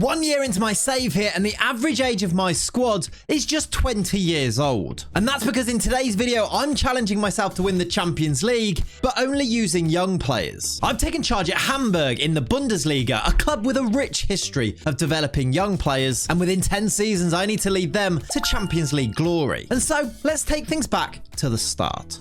1 year into my save here, and the average age of my squad is just 20 years old. And that's because in today's video, I'm challenging myself to win the Champions League, but only using young players. I've taken charge at Hamburg in the Bundesliga, a club with a rich history of developing young players, and within 10 seasons, I need to lead them to Champions League glory. And so, let's take things back to the start.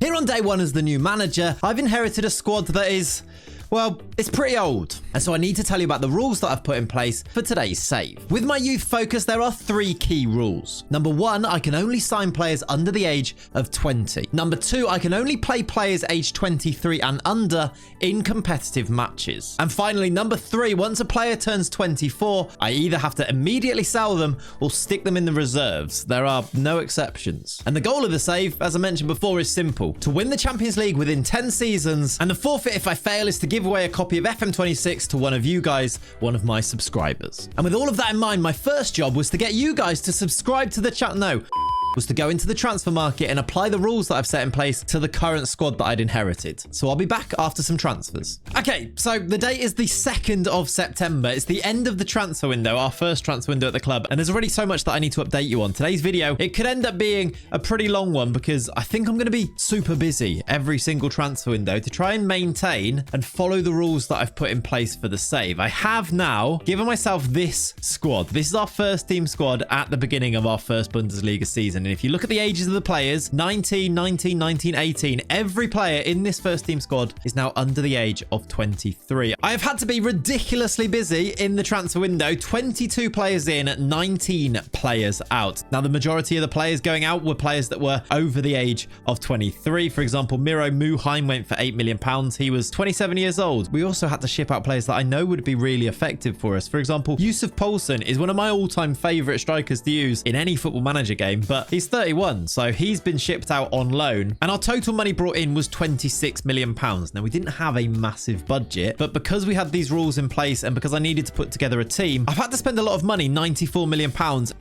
Here on day one as the new manager, I've inherited a squad that is, well, it's pretty old. And so I need to tell you about the rules that I've put in place for today's save. With my youth focus, there are 3 key rules. Number 1, I can only sign players under the age of 20. Number 2, I can only play players aged 23 and under in competitive matches. And finally, number 3, once a player turns 24, I either have to immediately sell them or stick them in the reserves. There are no exceptions. And the goal of the save, as I mentioned before, is simple: to win the Champions League within 10 seasons, and the forfeit if I fail is to give away a copy of FM26 to one of you guys, one of my subscribers. And with all of that in mind, my first job was to get you guys to subscribe to the channel. Was to go into the transfer market and apply the rules that I've set in place to the current squad that I'd inherited. So I'll be back after some transfers. Okay, so the date is the 2nd of September. It's the end of the transfer window, our first transfer window at the club. And there's already so much that I need to update you on. Today's video, it could end up being a pretty long one because I think I'm going to be super busy every single transfer window to try and maintain and follow the rules that I've put in place for the save. I have now given myself this squad. This is our first team squad at the beginning of our first Bundesliga season. And if you look at the ages of the players, 19, 19, 19, 18, every player in this first team squad is now under the age of 23. I have had to be ridiculously busy in the transfer window. 22 players in, 19 players out. Now, the majority of the players going out were players that were over the age of 23. For example, Miro Muheim went for £8 million. He was 27 years old. We also had to ship out players that I know would be really effective for us. For example, Yusuf Poulsen is one of my all-time favorite strikers to use in any Football Manager game, but he's 31, so he's been shipped out on loan, and our total money brought in was £26 million. Now, we didn't have a massive budget, but because we had these rules in place and because I needed to put together a team, I've had to spend a lot of money, £94 million,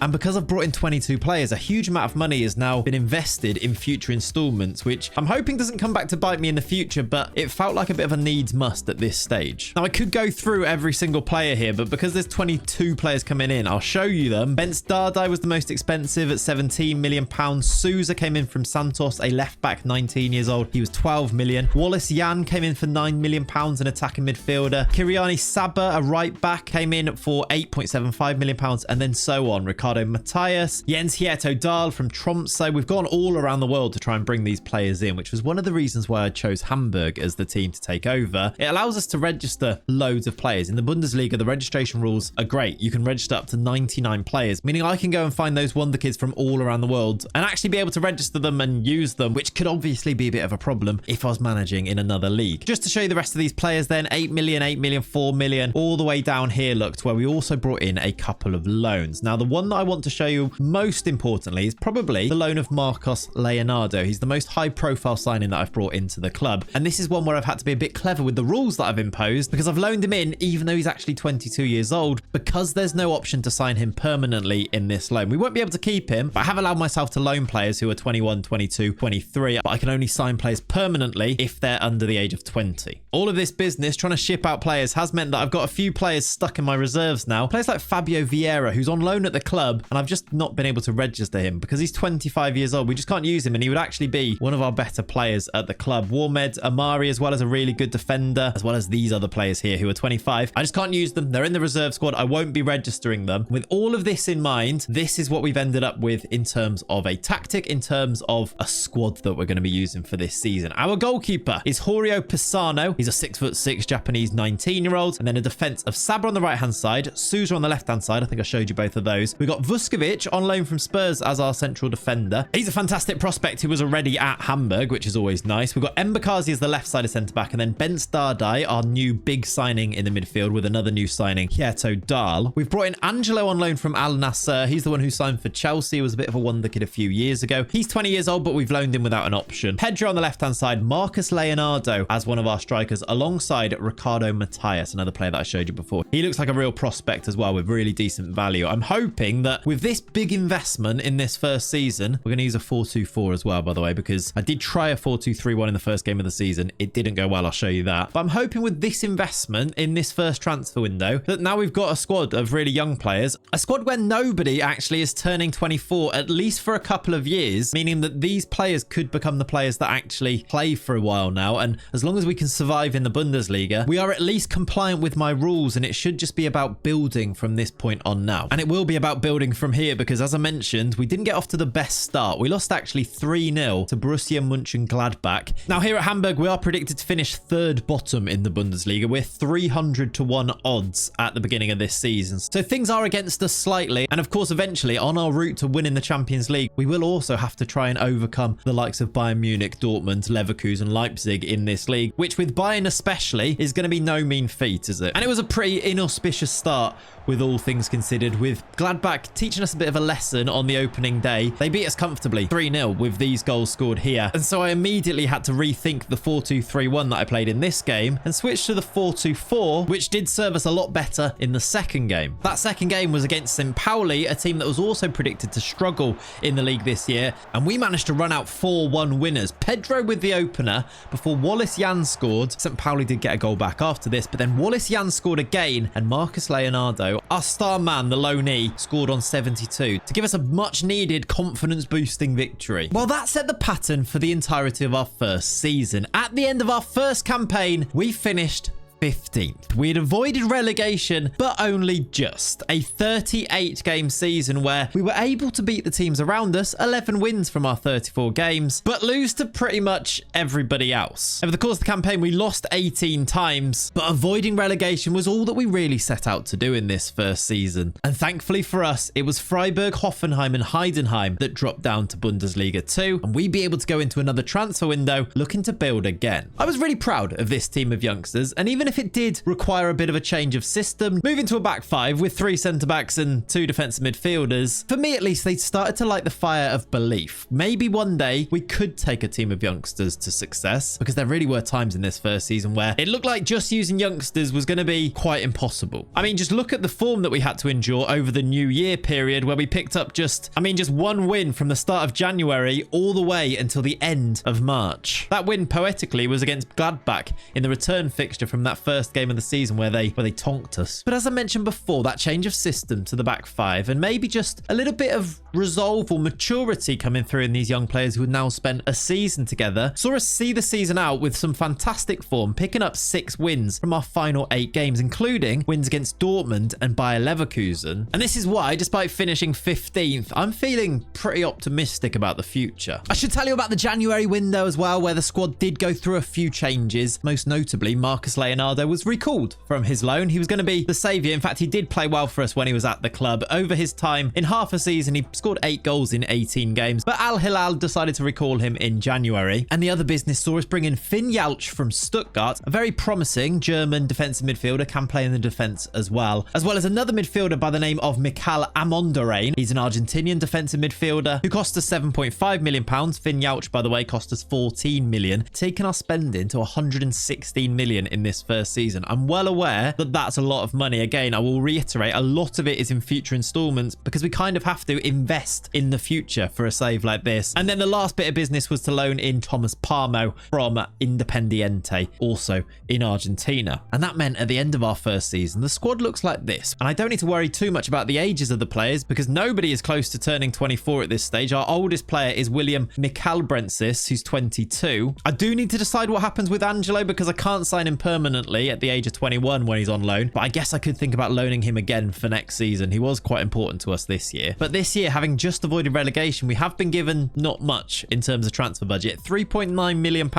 and because I've brought in 22 players, a huge amount of money has now been invested in future installments, which I'm hoping doesn't come back to bite me in the future, but it felt like a bit of a needs must at this stage. Now, I could go through every single player here, but because there's 22 players coming in, I'll show you them. Bence Dardai was the most expensive at £17 million. Sousa came in from Santos, a left back, 19 years old. He was 12 million. Wallace Jan came in for £9 million, an attacking midfielder. Kiriani Saba, a right back, came in for £8.75 million, and then so on. Ricardo Matthias, Jens Hieto Dahl from Tromsø. We've gone all around the world to try and bring these players in, which was one of the reasons why I chose Hamburg as the team to take over. It allows us to register loads of players. In the Bundesliga, the registration rules are great. You can register up to 99 players, meaning I can go and find those wonder kids from all around the world and actually be able to register them and use them, which could obviously be a bit of a problem if I was managing in another league. Just to show you the rest of these players then, 8 million, 8 million, 4 million, all the way down here, look, to where we also brought in a couple of loans. Now, the one that I want to show you most importantly is probably the loan of Marcos Leonardo. He's the most high profile signing that I've brought into the club. And this is one where I've had to be a bit clever with the rules that I've imposed because I've loaned him in even though he's actually 22 years old, because there's no option to sign him permanently in this loan. We won't be able to keep him, but I have allowed myself to loan players who are 21, 22, 23, but I can only sign players permanently if they're under the age of 20. All of this business trying to ship out players has meant that I've got a few players stuck in my reserves now. Players like Fabio Vieira, who's on loan at the club, and I've just not been able to register him because he's 25 years old. We just can't use him, and he would actually be one of our better players at the club. Warmed Amari, as well as a really good defender, as well as these other players here who are 25. I just can't use them. They're in the reserve squad. I won't be registering them. With all of this in mind, this is what we've ended up with in terms of a tactic, in terms of a squad that we're going to be using for this season. Our goalkeeper is Horio Pisano. He's a 6'6" Japanese 19-year-old. And then a defense of Saba on the right-hand side, Sousa on the left-hand side. I think I showed you both of those. We've got Vuskovic on loan from Spurs as our central defender. He's a fantastic prospect who was already at Hamburg, which is always nice. We've got Mbakazi as the left-sided centre-back, and then Bence Dardai, our new big signing in the midfield, with another new signing, Hieto Dahl. We've brought in Angelo on loan from Al Nassr. He's the one who signed for Chelsea. It was a bit of a wonder kid a few years ago. He's 20 years old, but we've loaned him without an option. Pedro on the left-hand side, Marcus Leonardo as one of our strikers alongside Ricardo Matias, another player that I showed you before. He looks like a real prospect as well with really decent value. I'm hoping that with this big investment in this first season, we're going to use a 4-2-4 as well, by the way, because I did try a 4-2-3-1 in the first game of the season. It didn't go well. I'll show you that. But I'm hoping with this investment in this first transfer window that now we've got a squad of really young players, a squad where nobody actually is turning 24, at least for a couple of years, meaning that these players could become the players that actually play for a while now. And as long as we can survive in the Bundesliga, we are at least compliant with my rules, and it should just be about building from this point on now. And it will be about building from here because, as I mentioned, we didn't get off to the best start. We lost actually 3-0 to Borussia Mönchengladbach. Now here at Hamburg, we are predicted to finish third bottom in the Bundesliga. We're 300-1 odds at the beginning of this season. So things are against us slightly. And of course, eventually on our route to winning the Champions League, we will also have to try and overcome the likes of Bayern Munich, Dortmund, Leverkusen, Leipzig in this league, which with Bayern especially is going to be no mean feat, is it? And it was a pretty inauspicious start with all things considered, with Gladbach teaching us a bit of a lesson on the opening day. They beat us comfortably 3-0 with these goals scored here. And so I immediately had to rethink the 4-2-3-1 that I played in this game and switch to the 4-2-4, which did serve us a lot better in the second game. That second game was against St. Pauli, a team that was also predicted to struggle in the league this year. And we managed to run out 4-1 winners. Pedro with the opener before Wallace Jan scored. St. Pauli did get a goal back after this, but then Wallace Jan scored again, and Marcus Leonardo, our star man, the loanee, scored on 72 to give us a much needed confidence boosting victory. Well, that set the pattern for the entirety of our first season. At the end of our first campaign, we finished 15th. We had avoided relegation, but only just. A 38-game season where we were able to beat the teams around us, 11 wins from our 34 games, but lose to pretty much everybody else. Over the course of the campaign, we lost 18 times, but avoiding relegation was all that we really set out to do in this first season. And thankfully for us, it was Freiburg, Hoffenheim and Heidenheim that dropped down to Bundesliga 2, and we'd be able to go into another transfer window looking to build again. I was really proud of this team of youngsters, and even if it did require a bit of a change of system, moving to a back five with 3 centre-backs and 2 defensive midfielders, for me at least, they started to light the fire of belief. Maybe one day we could take a team of youngsters to success, because there really were times in this first season where it looked like just using youngsters was going to be quite impossible. I mean, just look at the form that we had to endure over the New Year period where we picked up just one win from the start of January all the way until the end of March. That win poetically was against Gladbach in the return fixture from that first game of the season where they tonked us. But as I mentioned before, that change of system to the back five and maybe just a little bit of resolve or maturity coming through in these young players who had now spent a season together saw us see the season out with some fantastic form, picking up 6 wins from our final 8 games, including wins against Dortmund and Bayer Leverkusen. And this is why, despite finishing 15th, I'm feeling pretty optimistic about the future. I should tell you about the January window as well, where the squad did go through a few changes. Most notably, Marcus Leonardo was recalled from his loan. He was going to be the saviour. In fact, he did play well for us when he was at the club. Over his time in half a season, he scored 8 goals in 18 games. But Al Hilal decided to recall him in January. And the other business saw us bring in Finn Jalch from Stuttgart, a very promising German defensive midfielder, can play in the defence as well as another midfielder by the name of Mikhail Amondarain. He's an Argentinian defensive midfielder who cost us £7.5 million. Finn Jalch, by the way, cost us 14 million, taking our spending to 116 million in this first season. I'm well aware that that's a lot of money. Again, I will reiterate, a lot of it is in future installments because we kind of have to invest in the future for a save like this. And then the last bit of business was to loan in Thomas Parmo from Independiente, also in Argentina. And that meant at the end of our first season, the squad looks like this. And I don't need to worry too much about the ages of the players because nobody is close to turning 24 at this stage. Our oldest player is William Michalbrensis, who's 22. I do need to decide what happens with Angelo because I can't sign him permanently at the age of 21 when he's on loan. But I guess I could think about loaning him again for next season. He was quite important to us this year. But this year, having just avoided relegation, we have been given not much in terms of transfer budget. £3.9 million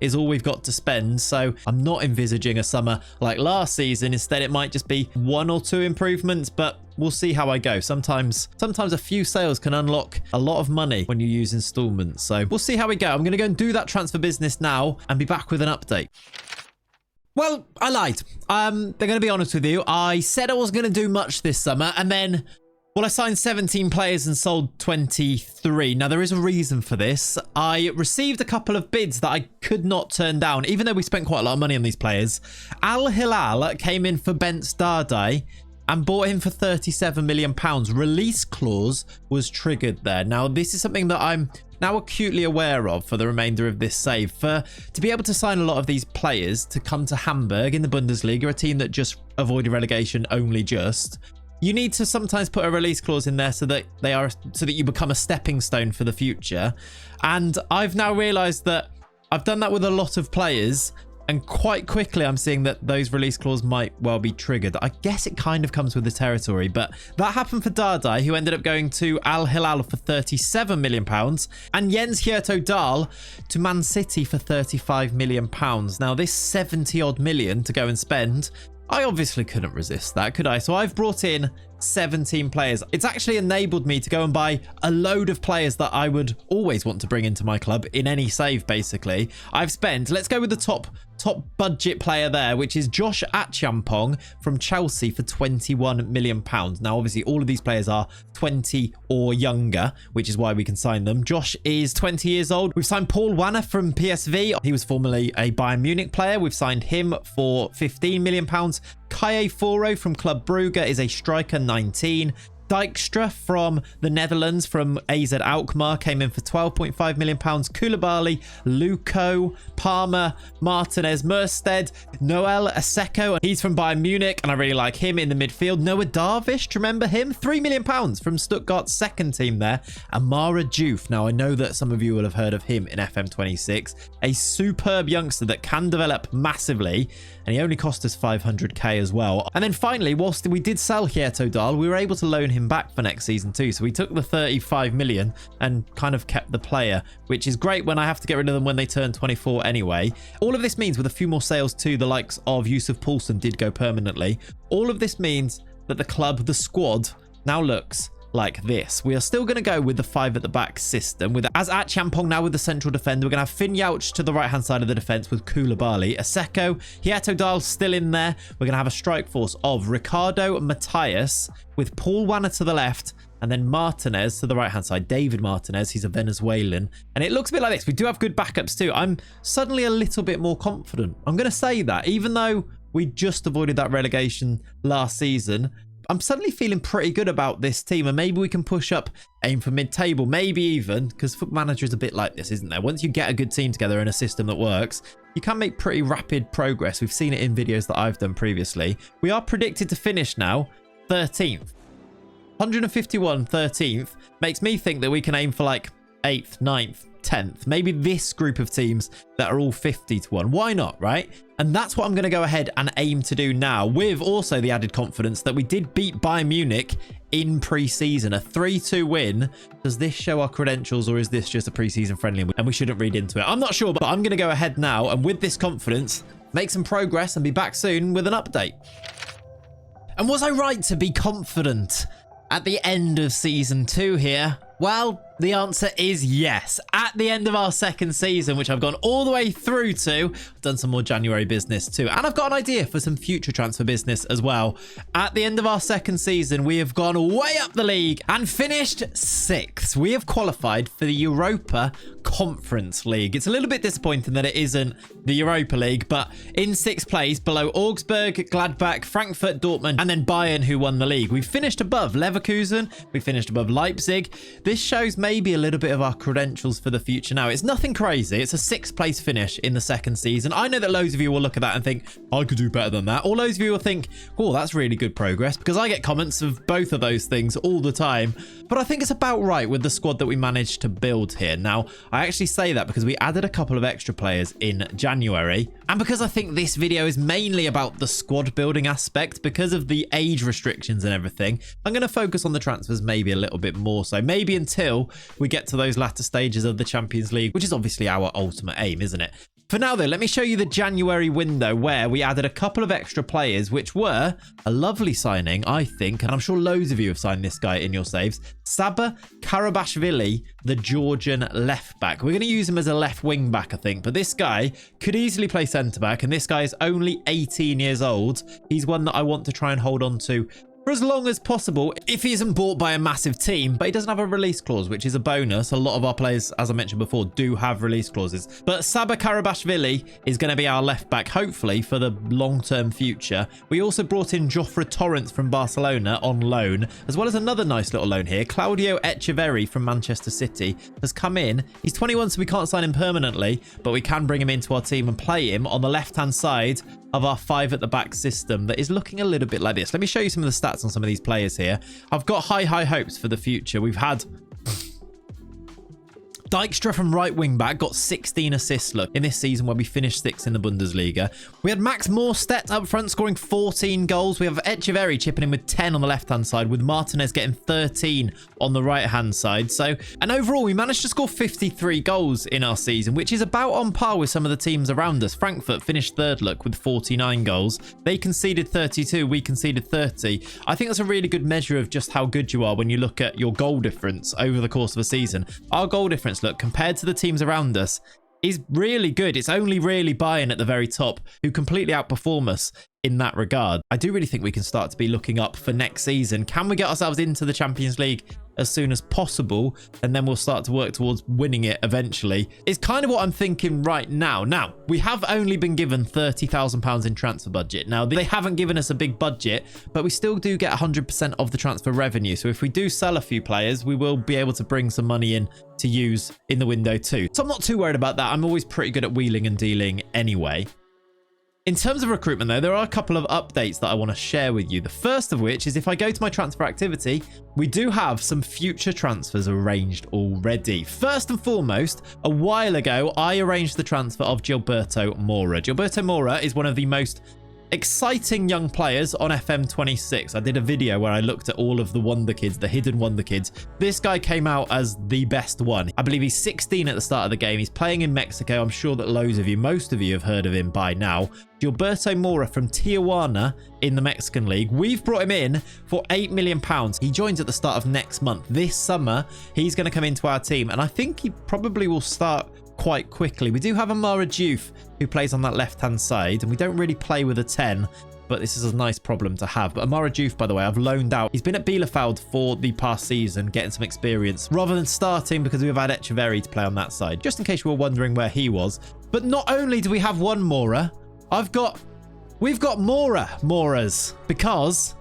is all we've got to spend. So I'm not envisaging a summer like last season. Instead, it might just be 1 or 2 improvements, but we'll see how I go. Sometimes a few sales can unlock a lot of money when you use installments. So we'll see how we go. I'm going to go and do that transfer business now and be back with an update. Well, I lied. They're going to be honest with you. I said I wasn't going to do much this summer, and then Well, I signed 17 players and sold 23. Now, there is a reason for this. I received a couple of bids that I could not turn down, even though we spent quite a lot of money on these players. Al Hilal came in for Bence Dardai and bought him for £37 million. Release clause was triggered there. Now, this is something that I'm now acutely aware of for the remainder of this save. To be able to sign a lot of these players to come to Hamburg in the Bundesliga, a team that just avoided relegation only just, you need to sometimes put a release clause in there so that you become a stepping stone for the future. And I've now realized that I've done that with a lot of players, and quite quickly I'm seeing that those release clause might well be triggered. I guess it kind of comes with the territory, but that happened for Dardai, who ended up going to Al Hilal for £37 million, and Jens Hierto Dahl to Man City for £35 million. Now, this 70 odd million to go and spend, I obviously couldn't resist that, could I? So I've brought in 17 players. It's actually enabled me to go and buy a load of players that I would always want to bring into my club in any save, basically. I've spent, let's go with the top budget player there, which is Josh Achampong from Chelsea for £21 million. Now, obviously, all of these players are 20 or younger, which is why we can sign them. Josh is 20 years old. We've signed Paul Wanner from PSV. He was formerly a Bayern Munich player. We've signed him for £15 million. Kaye Foro from Club Brugge is a striker, 19. Dijkstra from the Netherlands from AZ Alkmaar came in for £12.5 million. Koulibaly, Luko, Palmer, Martinez, Mersted, Noel Aseko. He's from Bayern Munich, and I really like him in the midfield. Noah Darvish, do you remember him? £3 million from Stuttgart's second team there. Amara Diouf. Now, I know that some of you will have heard of him in FM26. A superb youngster that can develop massively, and he only cost us 500k as well. And then finally, whilst we did sell Hierto Dahl, we were able to loan him back for next season too. So we took the 35 million and kind of kept the player, which is great when I have to get rid of them when they turn 24 anyway. All of this means, with a few more sales too, the likes of Yusuf Poulsen did go permanently. All of this means that the club, the squad, now looks like this. We are still going to go with the 5 at the back system, with as at Champong now with the central defender. We're going to have Finn Youch to the right hand side of the defense with Koulibaly, Aseko, Hierto Dahl still in there. We're going to have a strike force of Ricardo Matthias with Paul Wanner to the left, and then Martinez to the right hand side. David Martinez, he's a Venezuelan, and it looks a bit like this. We do have good backups too. I'm suddenly a little bit more confident. I'm going to say that, even though we just avoided that relegation last season, I'm suddenly feeling pretty good about this team, and maybe we can push up, aim for mid-table, maybe even, because Football Manager is a bit like this, isn't there? Once you get a good team together in a system that works, you can make pretty rapid progress. We've seen it in videos that I've done previously. We are predicted to finish now 13th. 151 13th makes me think that we can aim for like 8th, 9th, 10th. Maybe this group of teams that are all 50 to 1. Why not, right? And that's what I'm going to go ahead and aim to do now, with also the added confidence that we did beat Bayern Munich in pre-season, a 3-2 win. Does this show our credentials, or is this just a pre-season friendly and we shouldn't read into it? I'm not sure, but I'm going to go ahead now and with this confidence make some progress and be back soon with an update. And was I right to be confident at the end of season 2 here? Well, the answer is yes. At the end of our second season, which I've gone all the way through to, I've done some more January business too. And I've got an idea for some future transfer business as well. At the end of our second season, we have gone way up the league and finished 6th. We have qualified for the Europa Conference League. It's a little bit disappointing that it isn't the Europa League, but in 6th place below Augsburg, Gladbach, Frankfurt, Dortmund, and then Bayern, who won the league. We finished above Leverkusen. We finished above Leipzig. This shows maybe a little bit of our credentials for the future now. It's nothing crazy. It's a 6th place finish in the second season. I know that loads of you will look at that and think, I could do better than that. Or loads of you will think, oh, that's really good progress, because I get comments of both of those things all the time. But I think it's about right with the squad that we managed to build here. Now, I actually say that because we added a couple of extra players in January, and because I think this video is mainly about the squad building aspect because of the age restrictions and everything. I'm going to focus on the transfers maybe a little bit more so, maybe until we get to those latter stages of the Champions League, which is obviously our ultimate aim, isn't it? For now, though, let me show you the January window where we added a couple of extra players, which were a lovely signing, I think, and I'm sure loads of you have signed this guy in your saves. Saba Karabashvili, the Georgian left back. We're going to use him as a left wing back, I think, but this guy could easily play centre back, and this guy is only 18 years old. He's one that I want to try and hold on to for as long as possible if he isn't bought by a massive team, but he doesn't have a release clause, which is a bonus. A lot of our players, as I mentioned before, do have release clauses. But Saba Karabashvili is going to be our left back, hopefully, for the long-term future. We also brought in Jofre Torrents from Barcelona on loan, as well as another nice little loan here. Claudio Echeverri from Manchester City has come in. He's 21, so we can't sign him permanently, but we can bring him into our team and play him on the left-hand side of our 5 at the back system that is looking a little bit like this. Let me show you some of the stats on some of these players here. I've got high hopes for the future. We've had Dijkstra from right wing back got 16 assists in this season where we finished 6th in the Bundesliga. We had Max Morstedt up front scoring 14 goals. We have Echeverri chipping in with 10 on the left hand side, with Martinez getting 13 on the right hand side. And overall we managed to score 53 goals in our season, which is about on par with some of the teams around us. Frankfurt finished third with 49 goals. They conceded 32, we conceded 30. I think that's a really good measure of just how good you are when you look at your goal difference over the course of a season. Our goal difference, look, compared to the teams around us, is really good. It's only really Bayern at the very top who completely outperform us in that regard. I do really think we can start to be looking up for next season. Can we get ourselves into the Champions League as soon as possible, and then we'll start to work towards winning it eventually? Is kind of what I'm thinking right now. Now, we have only been given £30,000 in transfer budget. Now, they haven't given us a big budget, but we still do get 100% of the transfer revenue. So if we do sell a few players, we will be able to bring some money in to use in the window too. So I'm not too worried about that. I'm always pretty good at wheeling and dealing anyway. In terms of recruitment, though, there are a couple of updates that I want to share with you. The first of which is if I go to my transfer activity, we do have some future transfers arranged already. First and foremost, a while ago, I arranged the transfer of Gilberto Moura. Gilberto Moura is one of the most exciting young players on FM26. I did a video where I looked at all of the wonder kids, the hidden wonder kids. This guy came out as the best one. I believe he's 16 at the start of the game. He's playing in Mexico. I'm sure that most of you have heard of him by now. Gilberto Moura from Tijuana in the Mexican League. We've brought him in for £8 million. He joins at the start of next month. This summer, he's going to come into our team, and I think he probably will start quite quickly. We do have Amara Diouf who plays on that left-hand side, and we don't really play with a 10, but this is a nice problem to have. But Amara Diouf, by the way, I've loaned out. He's been at Bielefeld for the past season, getting some experience, rather than starting because we've had Echeverri to play on that side, just in case you were wondering where he was. But not only do we have one Moura, we've got Mouras, because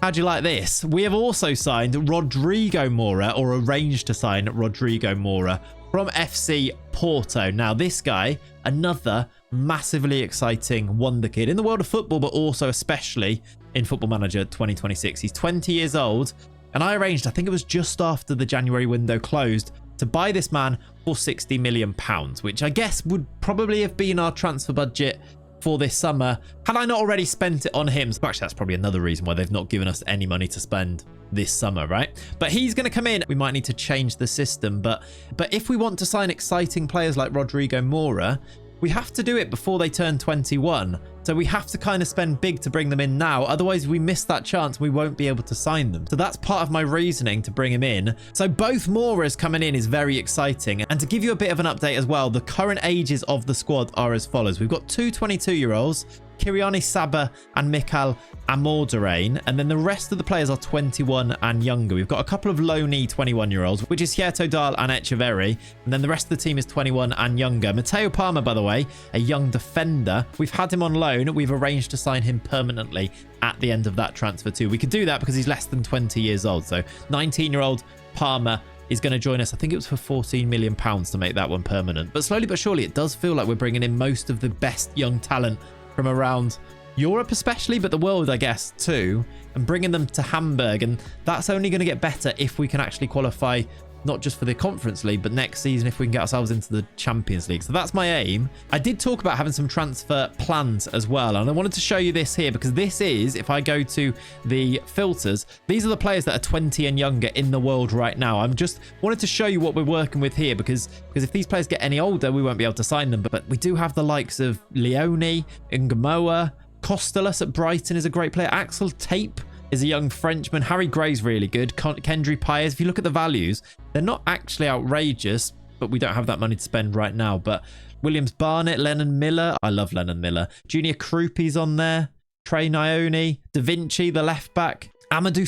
how do you like this? We have also signed Rodrigo Moura, or arranged to sign Rodrigo Moura from FC Porto. Now, this guy, another massively exciting wonder kid in the world of football, but also especially in Football Manager 2026. He's 20 years old, and I arranged, I think it was just after the January window closed, to buy this man for £60 million, which I guess would probably have been our transfer budget for this summer had I not already spent it on him. So actually, that's probably another reason why they've not given us any money to spend this summer, right? But he's going to come in. We might need to change the system, but if we want to sign exciting players like Rodrigo Moura, we have to do it before they turn 21. So we have to kind of spend big to bring them in now. Otherwise, we miss that chance. We won't be able to sign them. So that's part of my reasoning to bring him in. So both Mouras coming in is very exciting. And to give you a bit of an update as well, the current ages of the squad are as follows. We've got two 22-year-olds, Kiriani Saba and Mikhail Amorderain, and then the rest of the players are 21 and younger. We've got a couple of loanee 21-year-olds, which is Hierto Dahl and Echeverri, and then the rest of the team is 21 and younger. Matteo Palmer, by the way, a young defender. We've had him on loan. We've arranged to sign him permanently at the end of that transfer too. We could do that because he's less than 20 years old. So 19-year-old Palmer is going to join us. I think it was for £14 million to make that one permanent. But slowly but surely, it does feel like we're bringing in most of the best young talent from around Europe especially, but the world, I guess, too, and bringing them to Hamburg. And that's only going to get better if we can actually qualify not just for the Conference League, but next season if we can get ourselves into the Champions League. So that's my aim. I did talk about having some transfer plans as well, and I wanted to show you this here because this is, if I go to the filters, these are the players that are 20 and younger in the world right now. I'm just wanted to show you what we're working with here because if these players get any older, we won't be able to sign them. But we do have the likes of Leone, Ngamoa, Costellus at Brighton is a great player. Axel Tape is a young Frenchman. Harry Gray's really good. Kendry Paez. If you look at the values, they're not actually outrageous, but we don't have that money to spend right now. But Williams Barnett, Lennon Miller. I love Lennon Miller. Junior Krupi's on there. Trey Nyoni. Da Vinci, the left back. Amadou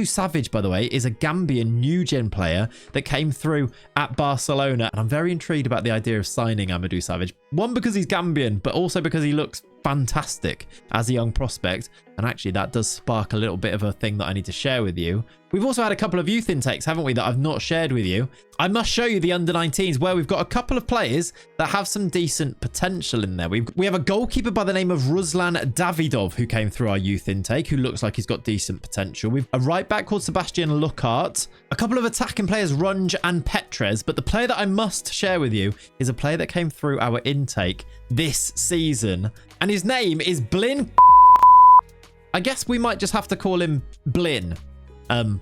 Savage, by the way, is a Gambian new gen player that came through at Barcelona. And I'm very intrigued about the idea of signing Amadou Savage. One, because he's Gambian, but also because he looks fantastic as a young prospect. And actually, that does spark a little bit of a thing that I need to share with you. We've also had a couple of youth intakes, haven't we, that I've not shared with you. I must show you the under-19s where we've got a couple of players that have some decent potential in there. We have a goalkeeper by the name of Ruslan Davidov who came through our youth intake, who looks like he's got decent potential. We've a right back called Sebastian Lucart, a couple of attacking players, Runge and Petres, but the player that I must share with you is a player that came through our intake this season, and his name is Blin. I guess we might just have to call him Blin.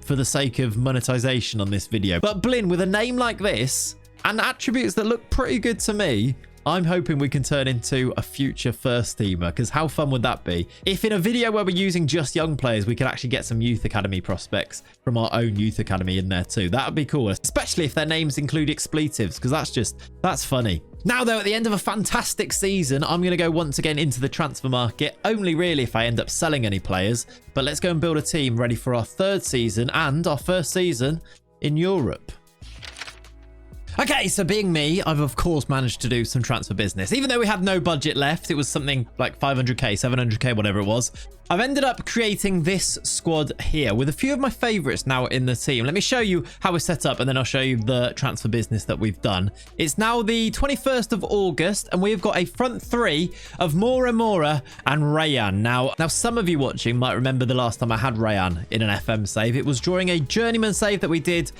For the sake of monetization on this video. But Blin, with a name like this and attributes that look pretty good to me, I'm hoping we can turn into a future first teamer, because how fun would that be? If in a video where we're using just young players, we could actually get some youth academy prospects from our own youth academy in there too. That would be cool, especially if their names include expletives, because that's funny. Now, though, at the end of a fantastic season, I'm going to go once again into the transfer market, only really if I end up selling any players. But let's go and build a team ready for our third season and our first season in Europe. Okay, so being me, I've of course managed to do some transfer business. Even though we had no budget left, it was something like 500k, 700k, whatever it was. I've ended up creating this squad here with a few of my favorites now in the team. Let me show you how we're set up, and then I'll show you the transfer business that we've done. It's now the 21st of August, and we've got a front three of Mora and Rayan. Now, some of you watching might remember the last time I had Rayan in an FM save. It was during a journeyman save that we did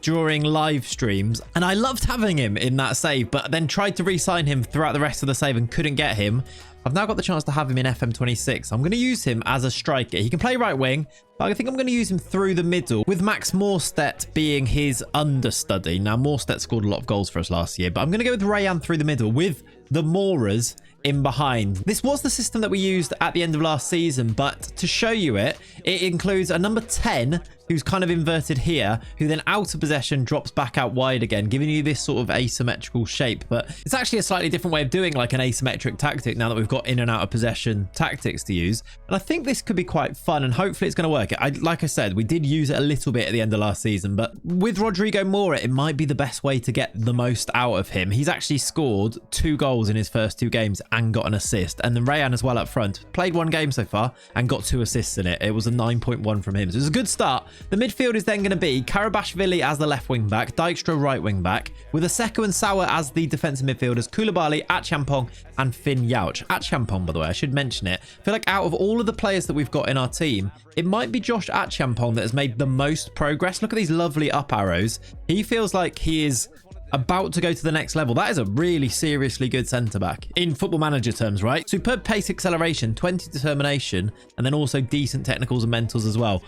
during live streams, and I loved having him in that save, but then tried to re-sign him throughout the rest of the save and couldn't get him. I've now got the chance to have him in FM26. I'm going to use him as a striker. He can play right wing, but I think I'm going to use him through the middle, with Max Morstedt being his understudy. Now, Morstedt scored a lot of goals for us last year, but I'm going to go with Rayan through the middle with the Moras in behind. This was the system that we used at the end of last season, but to show you it includes a number 10 who's kind of inverted here, who then out of possession drops back out wide again, giving you this sort of asymmetrical shape. But it's actually a slightly different way of doing like an asymmetric tactic now that we've got in and out of possession tactics to use. And I think this could be quite fun, and hopefully it's going to work. Like I said, we did use it a little bit at the end of last season, but with Rodrigo Mora, it might be the best way to get the most out of him. He's actually scored 2 goals in his first 2 games and got an assist. And then Rayan as well up front. Played 1 game so far and got 2 assists in it. It was a 9.1 from him. So it was a good start. The midfield is then going to be Karabashvili as the left wing back, Dijkstra right wing back, with Aseko and Sauer as the defensive midfielders, Koulibaly, Achampong and Finn Yauch. Achampong, by the way, I should mention it. I feel like out of all of the players that we've got in our team, it might be Josh Achampong that has made the most progress. Look at these lovely up arrows. He feels like he is about to go to the next level. That is a really seriously good centre-back in Football Manager terms, right? Superb pace acceleration, 20 determination, and then also decent technicals and mentals as well.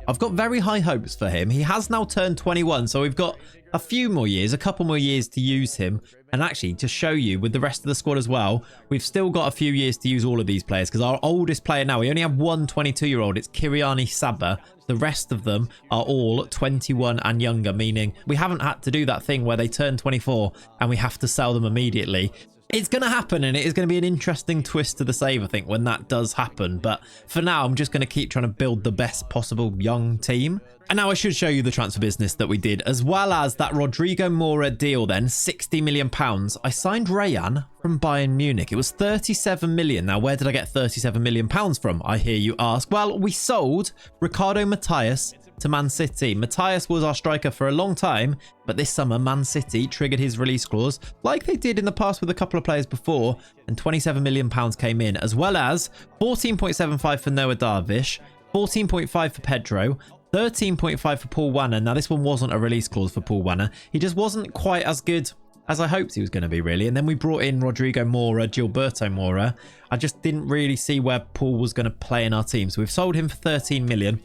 I've got very high hopes for him. He has now turned 21, so we've got a few more years, a couple more years to use him. And actually, to show you with the rest of the squad as well, we've still got a few years to use all of these players, because our oldest player now, we only have one 22-year-old. It's Kiriani Saba. The rest of them are all 21 and younger, meaning we haven't had to do that thing where they turn 24 and we have to sell them immediately. It's going to happen, and it is going to be an interesting twist to the save, I think, when that does happen. But for now, I'm just going to keep trying to build the best possible young team. And now I should show you the transfer business that we did, as well as that Rodrigo Mora deal then, £60 million. I signed Rayan from Bayern Munich. It was 37 million. Now, where did I get 37 million pounds from, I hear you ask? Well, we sold Ricardo Matthias to Man City. Matthias was our striker for a long time, but this summer Man City triggered his release clause like they did in the past with a couple of players before, and 27 million pounds came in, as well as 14.75 for Noah Darvish, 14.5 for Pedro, 13.5 for Paul Wanner. Now, this one wasn't a release clause for Paul Wanner. He just wasn't quite as good as I hoped he was going to be, really. And then we brought in Rodrigo Mora, Gilberto Mora. I just didn't really see where Paul was going to play in our team, so we've sold him for 13 million.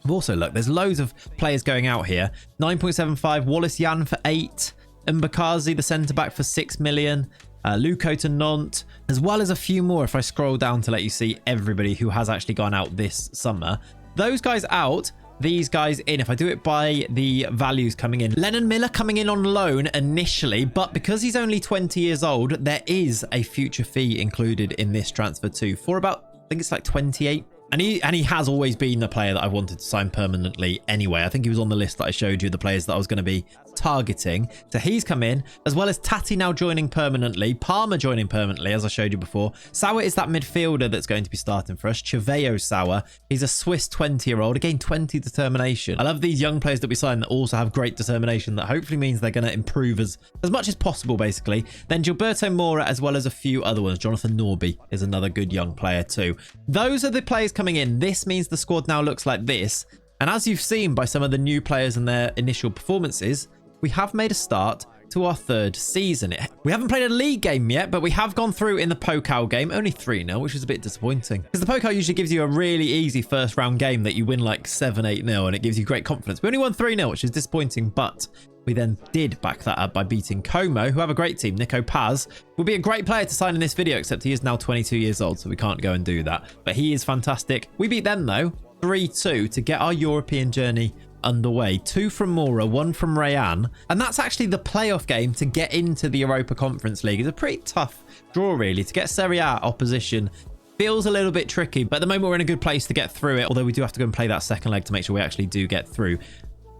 Also, look, there's loads of players going out here. 9.75, Wallace Yan for 8, Mbakazi, the centre-back, for 6 million, Luco to Nantes, as well as a few more if I scroll down to let you see everybody who has actually gone out this summer. Those guys out, these guys in. If I do it by the values coming in, Lennon Miller coming in on loan initially, but because he's only 20 years old, there is a future fee included in this transfer too, for about, I think it's like 28 And he has always been the player that I wanted to sign permanently anyway. I think he was on the list that I showed you, the players that I was going to be targeting. So he's come in, as well as Tati now joining permanently, Palmer joining permanently, as I showed you before. Sauer is that midfielder that's going to be starting for us, Cheveo Sauer. He's a Swiss 20-year-old, again, 20 determination. I love these young players that we sign that also have great determination, that hopefully means they're going to improve as much as possible, basically. Then Gilberto Mora, as well as a few other ones. Jonathan Norby is another good young player too. Those are the players coming in. This means the squad now looks like this. And as you've seen by some of the new players and their initial performances, we have made a start to our third season. We haven't played a league game yet, but we have gone through in the Pokal game, only 3-0, which is a bit disappointing. Because the Pokal usually gives you a really easy first round game that you win like 7-8-0, and it gives you great confidence. We only won 3-0, which is disappointing, but we then did back that up by beating Como, who have a great team. Nico Paz will be a great player to sign in this video, except he is now 22 years old, so we can't go and do that. But he is fantastic. We beat them, though, 3-2 to get our European journey underway. 2 from Mora, 1 from Rayan, and that's actually the playoff game to get into the Europa Conference League. It's a pretty tough draw, really. To get Serie A opposition feels a little bit tricky, but at the moment we're in a good place to get through it, although we do have to go and play that second leg to make sure we actually do get through.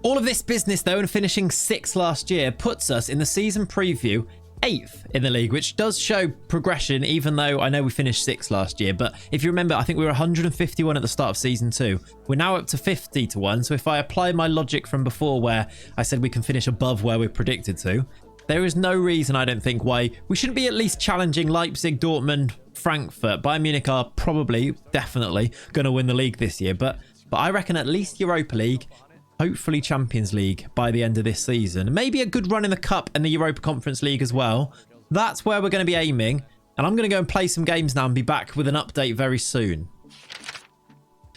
All of this business, though, and finishing 6th last year puts us in the season preview 8th in the league, which does show progression, even though I know we finished 6th last year. But if you remember, I think we were 151 at the start of season 2. We're now up to 50 to 1. So if I apply my logic from before, where I said we can finish above where we're predicted to, there is no reason, I don't think, why we shouldn't be at least challenging Leipzig, Dortmund, Frankfurt. Bayern Munich are probably, definitely going to win the league this year. But I reckon at least Europa League, hopefully Champions League by the end of this season. Maybe a good run in the Cup and the Europa Conference League as well. That's where we're going to be aiming. And I'm going to go and play some games now and be back with an update very soon.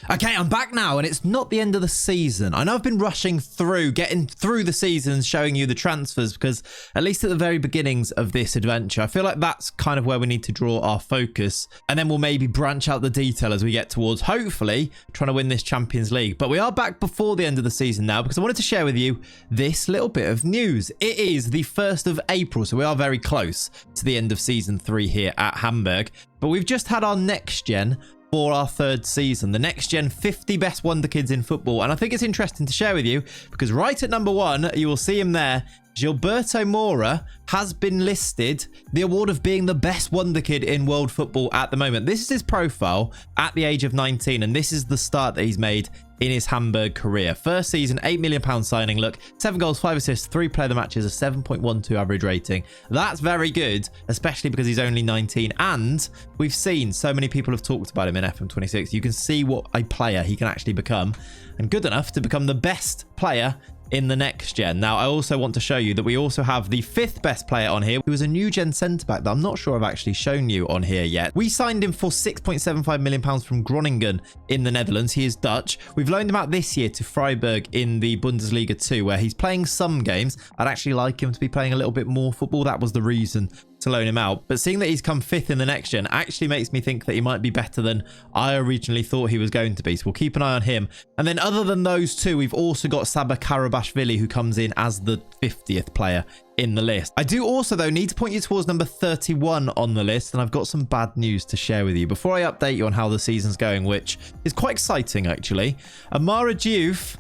Okay, I'm back now, and it's not the end of the season. I know I've been rushing through, getting through the season, showing you the transfers, because at least at the very beginnings of this adventure, I feel like that's kind of where we need to draw our focus, and then we'll maybe branch out the detail as we get towards, hopefully, trying to win this Champions League. But we are back before the end of the season now, because I wanted to share with you this little bit of news. It is the 1st of April, so we are very close to the end of season 3 here at Hamburg. But we've just had our NextGen for our 3rd season, the NextGen 50 best wonder kids in football. And I think it's interesting to share with you because right at number 1, you will see him there, Gilberto Mora has been listed the award of being the best wonder kid in world football at the moment. This is his profile at the age of 19, and this is the start that he's made in his Hamburg career. First season, £8 million signing. Look, 7 goals, 5 assists, 3 player of the matches, a 7.12 average rating. That's very good, especially because he's only 19. And we've seen so many people have talked about him in FM26. You can see what a player he can actually become, and good enough to become the best player in the next gen. Now, I also want to show you that we also have the 5th best player on here, who is a new gen centre-back that I'm not sure I've actually shown you on here yet. We signed him for £6.75 million from Groningen in the Netherlands. He is Dutch. We've loaned him out this year to Freiburg in the Bundesliga 2, where he's playing some games. I'd actually like him to be playing a little bit more football. That was the reason to loan him out. But seeing that he's come 5th in the next gen actually makes me think that he might be better than I originally thought he was going to be. So we'll keep an eye on him. And then other than those two, we've also got Saba Karabashvili, who comes in as the 50th player in the list. I do also, though, need to point you towards number 31 on the list, and I've got some bad news to share with you before I update you on how the season's going, which is quite exciting, actually. Amara Diouf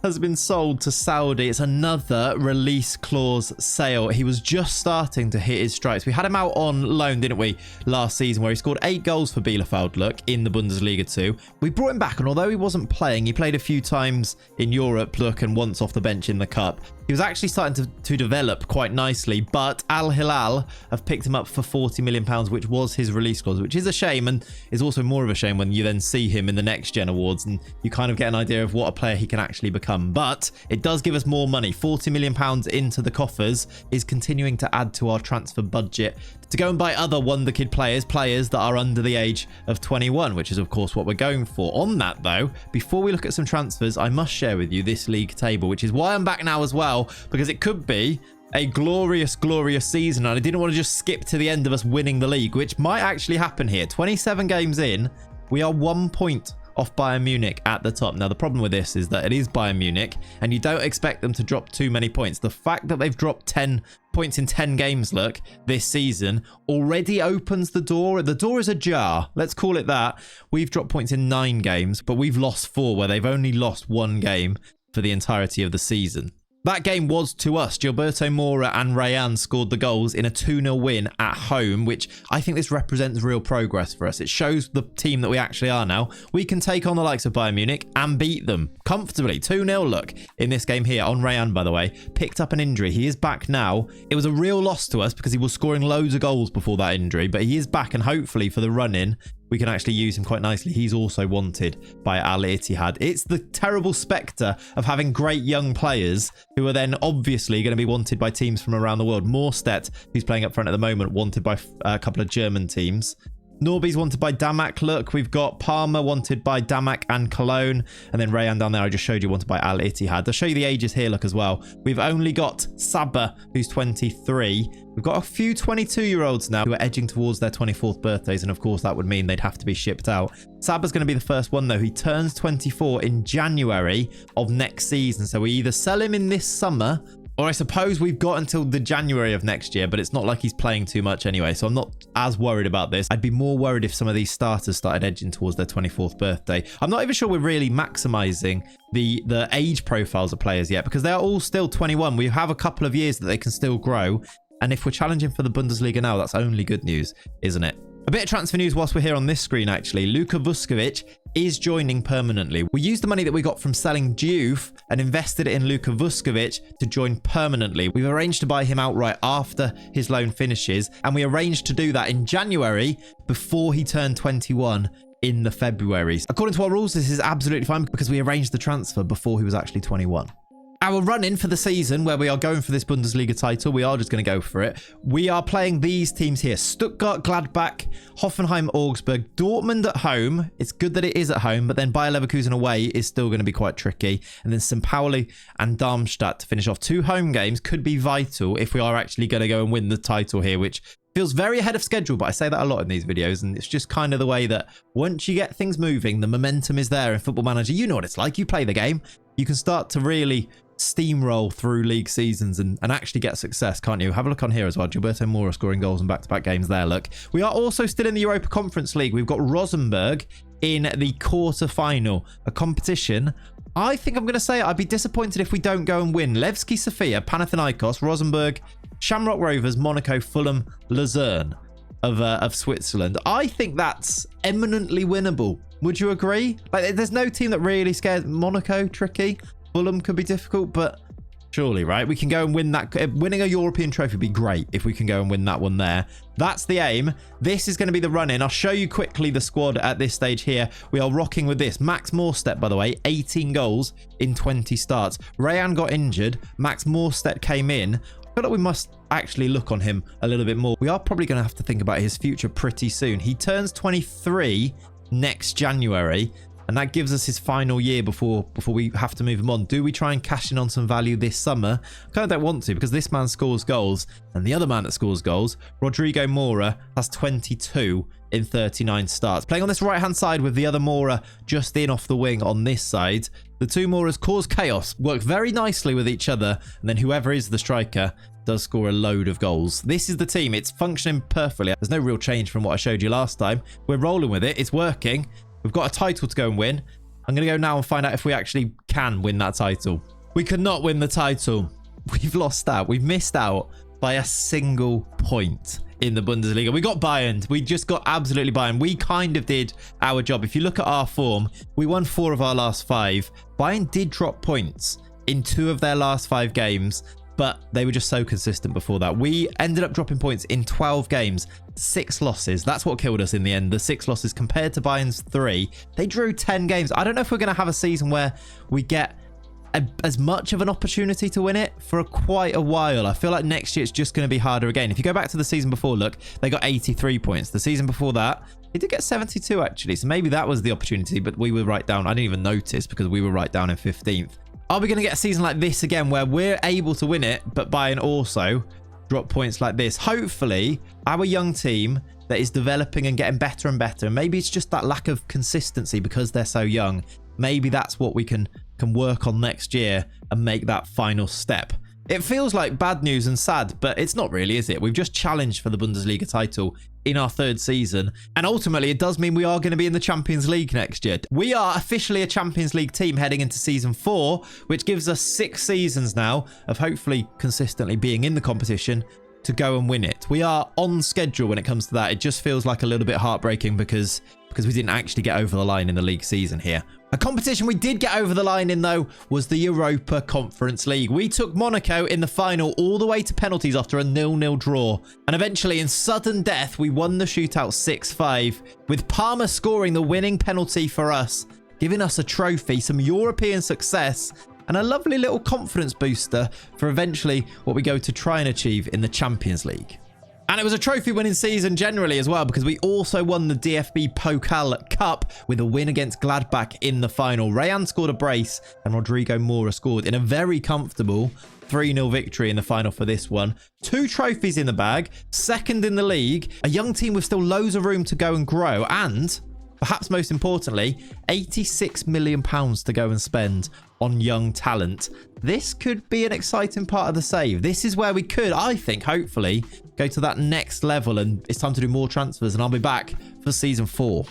has been sold to Saudi. It's another release clause sale. He was just starting to hit his stripes. We had him out on loan, didn't we, last season, where he scored 8 goals for Bielefeld, look, in the Bundesliga 2. We brought him back, and although he wasn't playing, he played a few times in Europe, look, and once off the bench in the Cup. He was actually starting to develop quite nicely, but Al Hilal have picked him up for £40 million, which was his release clause, which is a shame, and is also more of a shame when you then see him in the Next Gen Awards and you kind of get an idea of what a player he can actually become. But it does give us more money. £40 million into the coffers is continuing to add to our transfer budget to go and buy other wonder kid players that are under the age of 21, which is of course what we're going for. On that though, before we look at some transfers, I must share with you this league table, which is why I'm back now as well, because it could be a glorious season, and I didn't want to just skip to the end of us winning the league, which might actually happen here. 27 games in, we are 1 point off Bayern Munich at the top. Now, the problem with this is that it is Bayern Munich, and you don't expect them to drop too many points. The fact that they've dropped 10 points in 10 games, look, this season, already opens the door. The door is ajar. Let's call it that. We've dropped points in 9 games, but we've lost 4, where they've only lost 1 game for the entirety of the season. That game was to us. Gilberto Mora and Rayan scored the goals in a 2-0 win at home, which I think this represents real progress for us. It shows the team that we actually are now. We can take on the likes of Bayern Munich and beat them comfortably. 2-0, look, in this game here. On Rayan, by the way, picked up an injury. He is back now. It was a real loss to us because he was scoring loads of goals before that injury, but he is back, and hopefully for the run-in, we can actually use him quite nicely. He's also wanted by Al Ittihad. It's the terrible spectre of having great young players who are then obviously going to be wanted by teams from around the world. Morstedt, who's playing up front at the moment, wanted by a couple of German teams. Norby's wanted by Damak. Look, we've got Palmer wanted by Damak and Cologne. And then Rayan down there, I just showed you, wanted by Al Ittihad. I'll show you the ages here, look, as well. We've only got Sabah, who's 23. We've got a few 22-year-olds now who are edging towards their 24th birthdays. And of course, that would mean they'd have to be shipped out. Sabah's going to be the first one, though. He turns 24 in January of next season. So we either sell him in this summer, or I suppose we've got until the January of next year, but it's not like he's playing too much anyway, so I'm not as worried about this. I'd be more worried if some of these starters started edging towards their 24th birthday. I'm not even sure we're really maximizing the age profiles of players yet, because they are all still 21. We have a couple of years that they can still grow, and if we're challenging for the Bundesliga now, that's only good news, isn't it? A bit of transfer news whilst we're here on this screen, actually. Luka Vuskovic is joining permanently. We used the money that we got from selling Diouf and invested it in Luka Vuskovic to join permanently. We've arranged to buy him outright after his loan finishes, and we arranged to do that in January before he turned 21 in the February. According to our rules, this is absolutely fine because we arranged the transfer before he was actually 21. Our run-in for the season, where we are going for this Bundesliga title, we are just going to go for it. We are playing these teams here: Stuttgart, Gladbach, Hoffenheim, Augsburg, Dortmund at home. It's good that it is at home, but then Bayer Leverkusen away is still going to be quite tricky. And then St. Pauli and Darmstadt to finish off. 2 home games could be vital if we are actually going to go and win the title here, which feels very ahead of schedule, but I say that a lot in these videos, and it's just kind of the way that once you get things moving, the momentum is there in Football Manager. You know what it's like. You play the game. You can start to really steamroll through league seasons and actually get success, can't you? Have a look on here as well. Gilberto Mora scoring goals in back-to-back games there, look. We are also still in the Europa Conference League. We've got Rosenborg in the quarter-final, a competition. I think I'm going to say I'd be disappointed if we don't go and win. Levski Sofia, Panathinaikos, Rosenborg, Shamrock Rovers, Monaco, Fulham, Luzern of Switzerland. I think that's eminently winnable. Would you agree? Like, there's no team that really scares. Monaco, tricky. Fulham could be difficult, but surely, right? We can go and win that. Winning a European trophy would be great if we can go and win that one there. That's the aim. This is going to be the run-in. I'll show you quickly the squad at this stage here. We are rocking with this. Max Morstedt, by the way, 18 goals in 20 starts. Rayan got injured. Max Morstedt came in. I feel like we must actually look on him a little bit more. We are probably going to have to think about his future pretty soon. He turns 23 next January, and that gives us his final year before we have to move him on. Do we try and cash in on some value this summer? I kind of don't want to, because this man scores goals, and the other man that scores goals, Rodrigo Mora, has 22 in 39 starts. Playing on this right-hand side with the other Mora just in off the wing on this side. The 2 Moras cause chaos, work very nicely with each other, and then whoever is the striker does score a load of goals. This is the team. It's functioning perfectly. There's no real change from what I showed you last time. We're rolling with it. It's working. We've got a title to go and win. I'm going to go now and find out if we actually can win that title. We could not win the title. We've lost out. We've missed out by a single point in the Bundesliga. We got Bayern. We just got absolutely Bayern. We kind of did our job. If you look at our form, we won 4 of our last 5. Bayern did drop points in 2 of their last 5 games, but they were just so consistent before that. We ended up dropping points in 12 games, 6 losses. That's what killed us in the end, the 6 losses compared to Bayern's 3. They drew 10 games. I don't know if we're going to have a season where we get as much of an opportunity to win it for quite a while. I feel like next year it's just going to be harder again. If you go back to the season before, look, they got 83 points. The season before that, they did get 72 actually. So maybe that was the opportunity, but we were right down. I didn't even notice because we were right down in 15th. Are we going to get a season like this again where we're able to win it, but Bayern also drop points like this? Hopefully, our young team that is developing and getting better and better. Maybe it's just that lack of consistency because they're so young. Maybe that's what we can work on next year and make that final step. It feels like bad news and sad, but it's not really, is it? We've just challenged for the Bundesliga title in our 3rd season, and ultimately it does mean we are going to be in the Champions League next year. We are officially a Champions League team heading into season 4, which gives us 6 seasons now of hopefully consistently being in the competition to go and win it. We are on schedule when it comes to that. It just feels like a little bit heartbreaking because we didn't actually get over the line in the league season here. A competition we did get over the line in, though, was the Europa Conference League. We took Monaco in the final all the way to penalties after a 0-0 draw. And eventually, in sudden death, we won the shootout 6-5, with Parma scoring the winning penalty for us, giving us a trophy, some European success, and a lovely little confidence booster for eventually what we go to try and achieve in the Champions League. And it was a trophy-winning season generally as well, because we also won the DFB Pokal Cup with a win against Gladbach in the final. Rayan scored a brace and Rodrigo Mora scored in a very comfortable 3-0 victory in the final for this one. 2 trophies in the bag, 2nd in the league, a young team with still loads of room to go and grow, and perhaps most importantly, £86 million to go and spend on young talent. This could be an exciting part of the save. This is where we could, I think, hopefully go to that next level, and it's time to do more transfers, and I'll be back for season 4.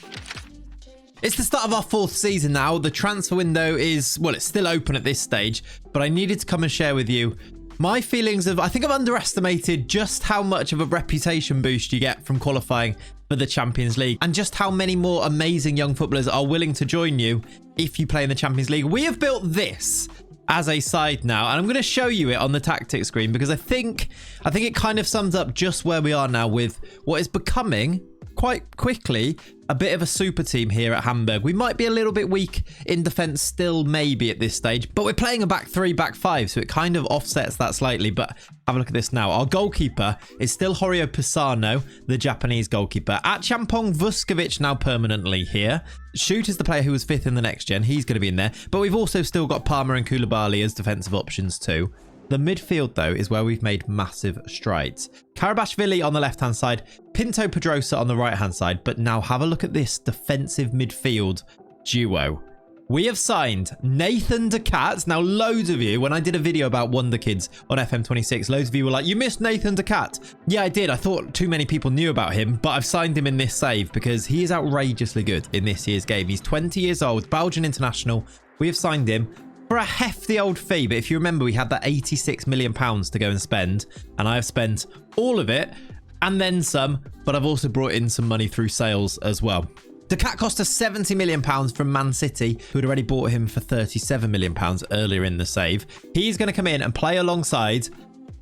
It's the start of our 4th season now. The transfer window is, well, it's still open at this stage, but I needed to come and share with you my feelings of, I think I've underestimated just how much of a reputation boost you get from qualifying for the Champions League, and just how many more amazing young footballers are willing to join you if you play in the Champions League. We have built this as a side now, and I'm going to show you it on the tactics screen because I think it kind of sums up just where we are now with what is becoming quite quickly a bit of a super team here at Hamburg. We might be a little bit weak in defense still, maybe at this stage, but we're playing a back 3, back 5, so it kind of offsets that slightly. But have a look at this now. Our goalkeeper is still Horio Pisano, the Japanese goalkeeper. At Champong Vuskovic now permanently here. Shoot is the player who was 5th in the next gen. He's going to be in there, but we've also still got Palmer and Koulibaly as defensive options too. The midfield, though, is where we've made massive strides. Karabashvili on the left-hand side, Pinto Pedrosa on the right-hand side. But now have a look at this defensive midfield duo. We have signed Nathan Decat. Now, loads of you, when I did a video about Wonder Kids on FM26, loads of you were like, you missed Nathan Decat. Yeah, I did. I thought too many people knew about him, but I've signed him in this save because he is outrageously good in this year's game. He's 20 years old, Belgian international. We have signed him for a hefty old fee, but if you remember, we had that £86 million to go and spend, and I have spent all of it and then some, but I've also brought in some money through sales as well. Decat cost us £70 million from Man City, who had already bought him for £37 million earlier in the save. He's going to come in and play alongside.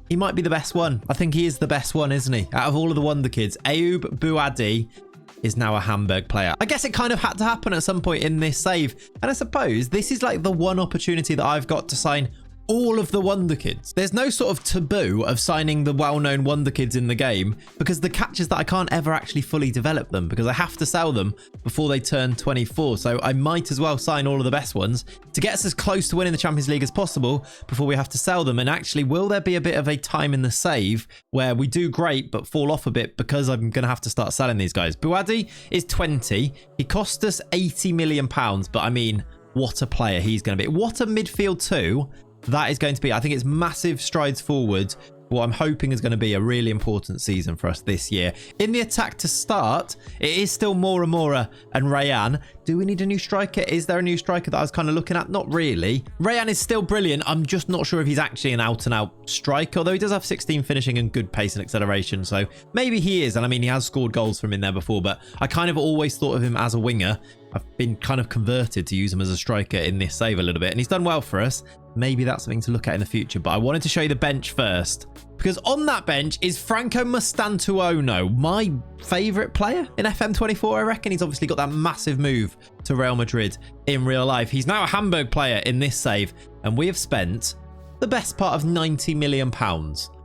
He might be the best one. I think he is the best one, isn't he? Out of all of the Wonder Kids, Ayoub Bouadi is now a Hamburg player. I guess it kind of had to happen at some point in this save. And I suppose this is like the one opportunity that I've got to sign all of the Wonder Kids. There's no sort of taboo of signing the well-known Wonder Kids in the game, because the catch is that I can't ever actually fully develop them because I have to sell them before they turn 24. So I might as well sign all of the best ones to get us as close to winning the Champions League as possible before we have to sell them. And actually, will there be a bit of a time in the save where we do great but fall off a bit because I'm going to have to start selling these guys? Bouadi is 20. He cost us £80 million, but I mean, what a player he's going to be. What a midfield too. That is going to be, I think it's massive strides forward. What I'm hoping is going to be a really important season for us this year. In the attack to start, it is still Mora and Rayan. Do we need a new striker? Is there a new striker that I was kind of looking at? Not really. Rayan is still brilliant. I'm just not sure if he's actually an out-and-out striker, although he does have 16 finishing and good pace and acceleration. So maybe he is. And I mean, he has scored goals from in there before, but I kind of always thought of him as a winger. I've been kind of converted to use him as a striker in this save a little bit, and he's done well for us. Maybe that's something to look at in the future, but I wanted to show you the bench first, because on that bench is Franco Mustantuono, my favourite player in FM24, I reckon. He's obviously got that massive move to Real Madrid in real life. He's now a Hamburg player in this save, and we have spent the best part of £90 million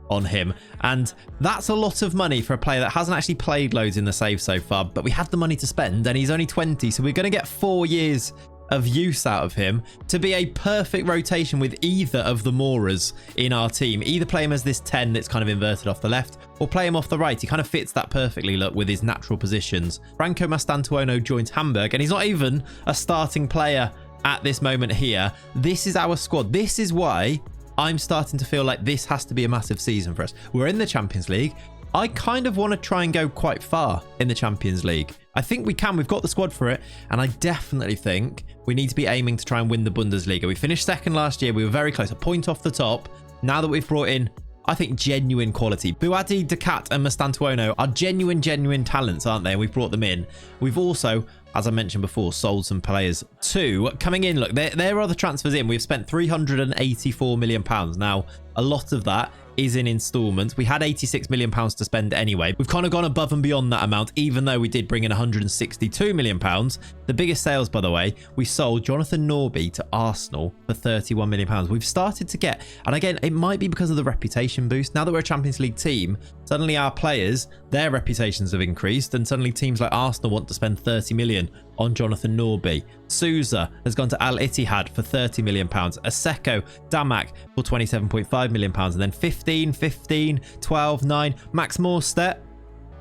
on him, and that's a lot of money for a player that hasn't actually played loads in the save so far, but we had the money to spend, and he's only 20, so we're going to get 4 years of use out of him to be a perfect rotation with either of the Moras in our team. Either play him as this 10 that's kind of inverted off the left, or play him off the right. He kind of fits that perfectly, look, with his natural positions. Franco Mastantuono joins Hamburg, and he's not even a starting player at this moment here. This is our squad. This is why I'm starting to feel like this has to be a massive season for us. We're in the Champions League. I kind of want to try and go quite far in the Champions League. I think we can. We've got the squad for it. And I definitely think we need to be aiming to try and win the Bundesliga. We finished second last year. We were very close, a point off the top. Now that we've brought in, I think, genuine quality. Buadi, Decat and Mastantuono are genuine talents, aren't they? And we've brought them in. We've also, as I mentioned before, sold some players too. Coming in, look, there are the transfers in. We've spent £384 million. Now, a lot of that is in installments. We had £86 million to spend anyway. We've kind of gone above and beyond that amount, even though we did bring in £162 million. The biggest sales, by the way, we sold Jonathan Norby to Arsenal for £31 million. We've started to get, and again, it might be because of the reputation boost. Now that we're a Champions League team, suddenly our players, their reputations have increased, and suddenly teams like Arsenal want to spend 30 million on Jonathan Norby. Souza has gone to Al Ittihad for £30 million. Aseko, Damak for £27.5 million. And then 15, 12, 9. Max Morstedt.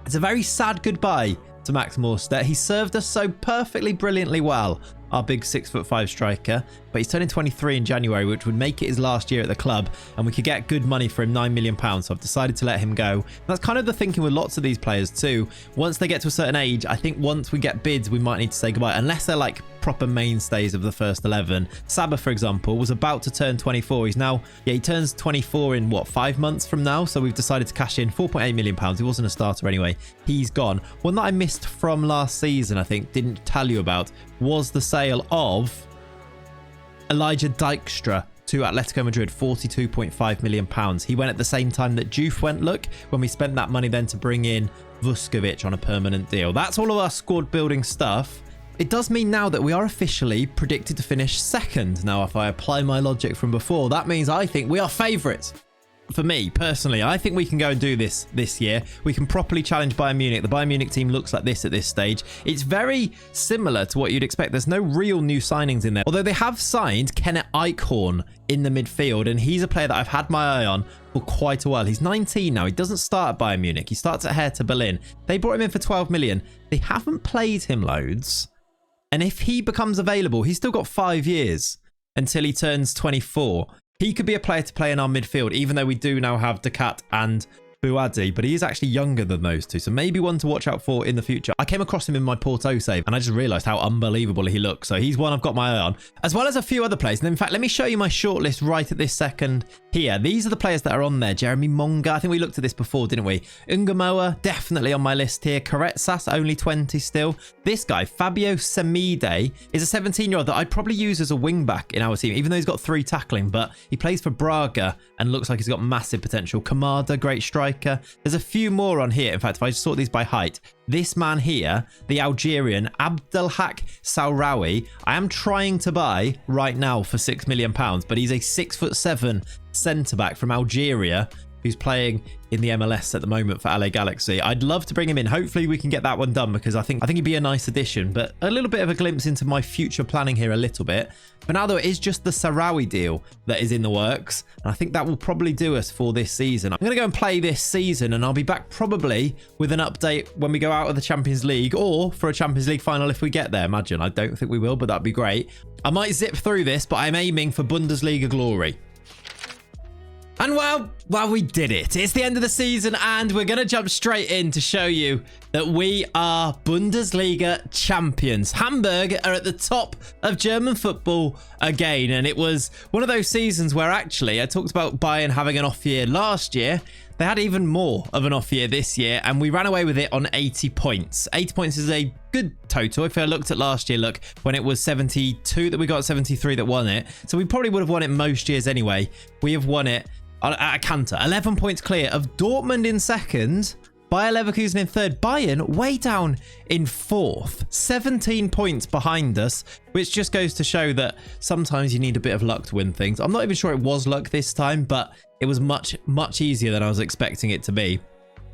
It's a very sad goodbye to Max Morstedt. He served us so perfectly, brilliantly well, our big 6'5" striker, but he's turning 23 in January, which would make it his last year at the club, and we could get good money for him, £9 million. So I've decided to let him go. And that's kind of the thinking with lots of these players too. Once they get to a certain age, I think once we get bids, we might need to say goodbye, unless they're like proper mainstays of the first 11. Saba, for example, was about to turn 24. He's now, he turns 24 in what, 5 months from now? So we've decided to cash in £4.8 million. He wasn't a starter anyway. He's gone. One that I missed from last season, I think, didn't tell you about, was the sale of Elijah Dijkstra to Atletico Madrid, £42.5 million. He went at the same time that Juve went, look, when we spent that money then to bring in Vuskovic on a permanent deal. That's all of our squad building stuff. It does mean now that we are officially predicted to finish second. Now, if I apply my logic from before, that means I think we are favourites. For me, personally, I think we can go and do this year. We can properly challenge Bayern Munich. The Bayern Munich team looks like this at this stage. It's very similar to what you'd expect. There's no real new signings in there. Although they have signed Kenneth Eichhorn in the midfield, and he's a player that I've had my eye on for quite a while. He's 19 now. He doesn't start at Bayern Munich. He starts at Hertha Berlin. They brought him in for 12 million. They haven't played him loads. And if he becomes available, he's still got 5 years until he turns 24. He could be a player to play in our midfield, even though we do now have Decat and Buadi, but he is actually younger than those two, so maybe one to watch out for in the future. I came across him in my Porto save, and I just realised how unbelievable he looks, so he's one I've got my eye on, as well as a few other players. And in fact, let me show you my shortlist right at this second here. These are the players that are on there. Jeremy Monga, I think we looked at this before, didn't we? Ungamoa, definitely on my list here. Karetsas, only 20 still. This guy, Fabio Semide, is a 17-year-old that I'd probably use as a wing-back in our team, even though he's got 3 tackling, but he plays for Braga and looks like he's got massive potential. Kamada, great striker. There's a few more on here. In fact, if I sort these by height, this man here, the Algerian Abdelhak Saurawi, I am trying to buy right now for £6 million, but he's a 6'7" centre-back from Algeria who's playing in the MLS at the moment for LA Galaxy. I'd love to bring him in. Hopefully we can get that one done, because I think he'd be a nice addition. But a little bit of a glimpse into my future planning here a little bit. For now, though, it is just the Sarawi deal that is in the works, and I think that will probably do us for this season. I'm going to go and play this season, and I'll be back probably with an update when we go out of the Champions League, or for a Champions League final if we get there. Imagine. I don't think we will, but that'd be great. I might zip through this, but I'm aiming for Bundesliga glory. And well, we did it. It's the end of the season, and we're going to jump straight in to show you that we are Bundesliga champions. Hamburg are at the top of German football again, and it was one of those seasons where actually I talked about Bayern having an off year last year. They had even more of an off year this year, and we ran away with it on 80 points. 80 points is a good total. If I looked at last year, look, when it was 72 that we got, 73 that won it. So we probably would have won it most years anyway. We have won it at a canter. 11 points clear of Dortmund in second, Bayer Leverkusen in third, Bayern way down in fourth, 17 points behind us, which just goes to show that sometimes you need a bit of luck to win things. I'm not even sure it was luck this time, but it was much easier than I was expecting it to be.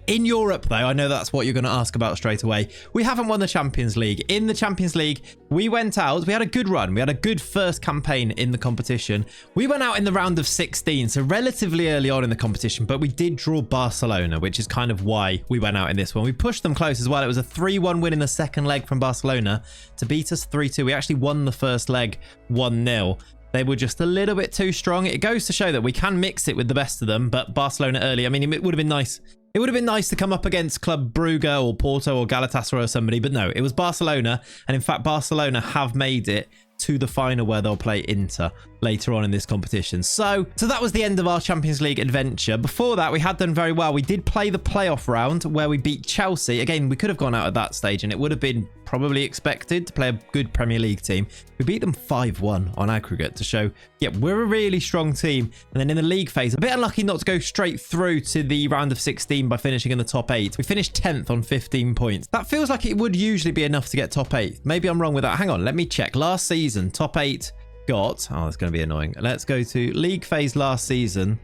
In Europe, though, I know that's what you're going to ask about straight away. We haven't won the Champions League. In the Champions League, we went out. We had a good run. We had a good first campaign in the competition. We went out in the round of 16, so relatively early on in the competition, but we did draw Barcelona, which is kind of why we went out in this one. We pushed them close as well. It was a 3-1 win in the second leg from Barcelona to beat us 3-2. We actually won the first leg 1-0. They were just a little bit too strong. It goes to show that we can mix it with the best of them, but Barcelona early, I mean, it would have been nice. It would have been nice to come up against Club Brugge or Porto or Galatasaray or somebody, but no, it was Barcelona. And in fact, Barcelona have made it to the final where they'll play Inter later on in this competition. So that was the end of our Champions League adventure. Before that, we had done very well. We did play the playoff round where we beat Chelsea. Again, we could have gone out at that stage and it would have been probably expected to play a good Premier League team. We beat them 5-1 on aggregate to show, yeah, we're a really strong team. And then in the league phase, a bit unlucky not to go straight through to the round of 16 by finishing in the top 8. We finished 10th on 15 points. That feels like it would usually be enough to get top 8. Maybe I'm wrong with that. Hang on, let me check. Last season, top 8 got, oh, that's going to be annoying. Let's go to league phase last season.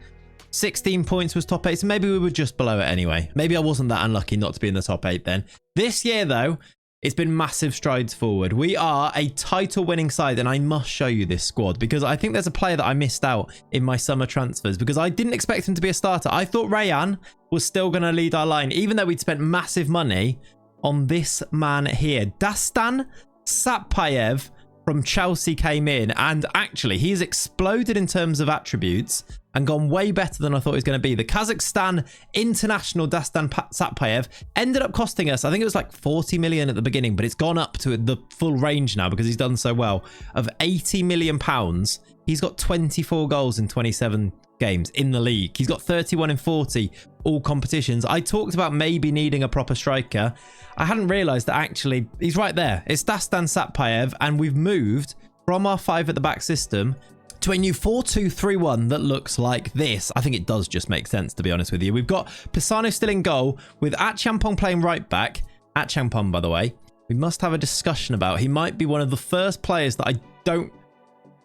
16 points was top 8, so maybe we were just below it anyway. Maybe I wasn't that unlucky not to be in the top 8 then. This year, though, it's been massive strides forward. We are a title-winning side, and I must show you this squad because I think there's a player that I missed out in my summer transfers because I didn't expect him to be a starter. I thought Rayan was still going to lead our line, even though we'd spent massive money on this man here. Dastan Satpayev from Chelsea came in, and actually he's exploded in terms of attributes and gone way better than I thought he was going to be. The Kazakhstan international Dastan Satpayev ended up costing us, I think it was like 40 million at the beginning, but it's gone up to the full range now because he's done so well, of 80 million pounds. He's got 24 goals in 27 games in the league. He's got 31 in 40 all competitions. I talked about maybe needing a proper striker. I hadn't realized that actually he's right there. It's Dastan Satpayev, and we've moved from our 5 at the back system to a new 4-2-3-1 that looks like this. I think it does just make sense, to be honest with you. We've got Pisano still in goal with Atchampong playing right back. Atchampong, by the way, we must have a discussion about. He might be one of the first players that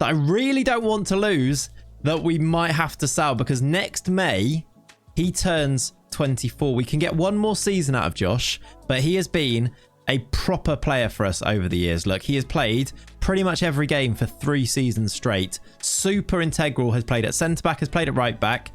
I really don't want to lose, that we might have to sell, because next May he turns 24. We can get one more season out of Josh, but he has been a proper player for us over the years. Look, he has played pretty much every game for 3 seasons straight. Super integral, has played at centre-back, has played at right-back,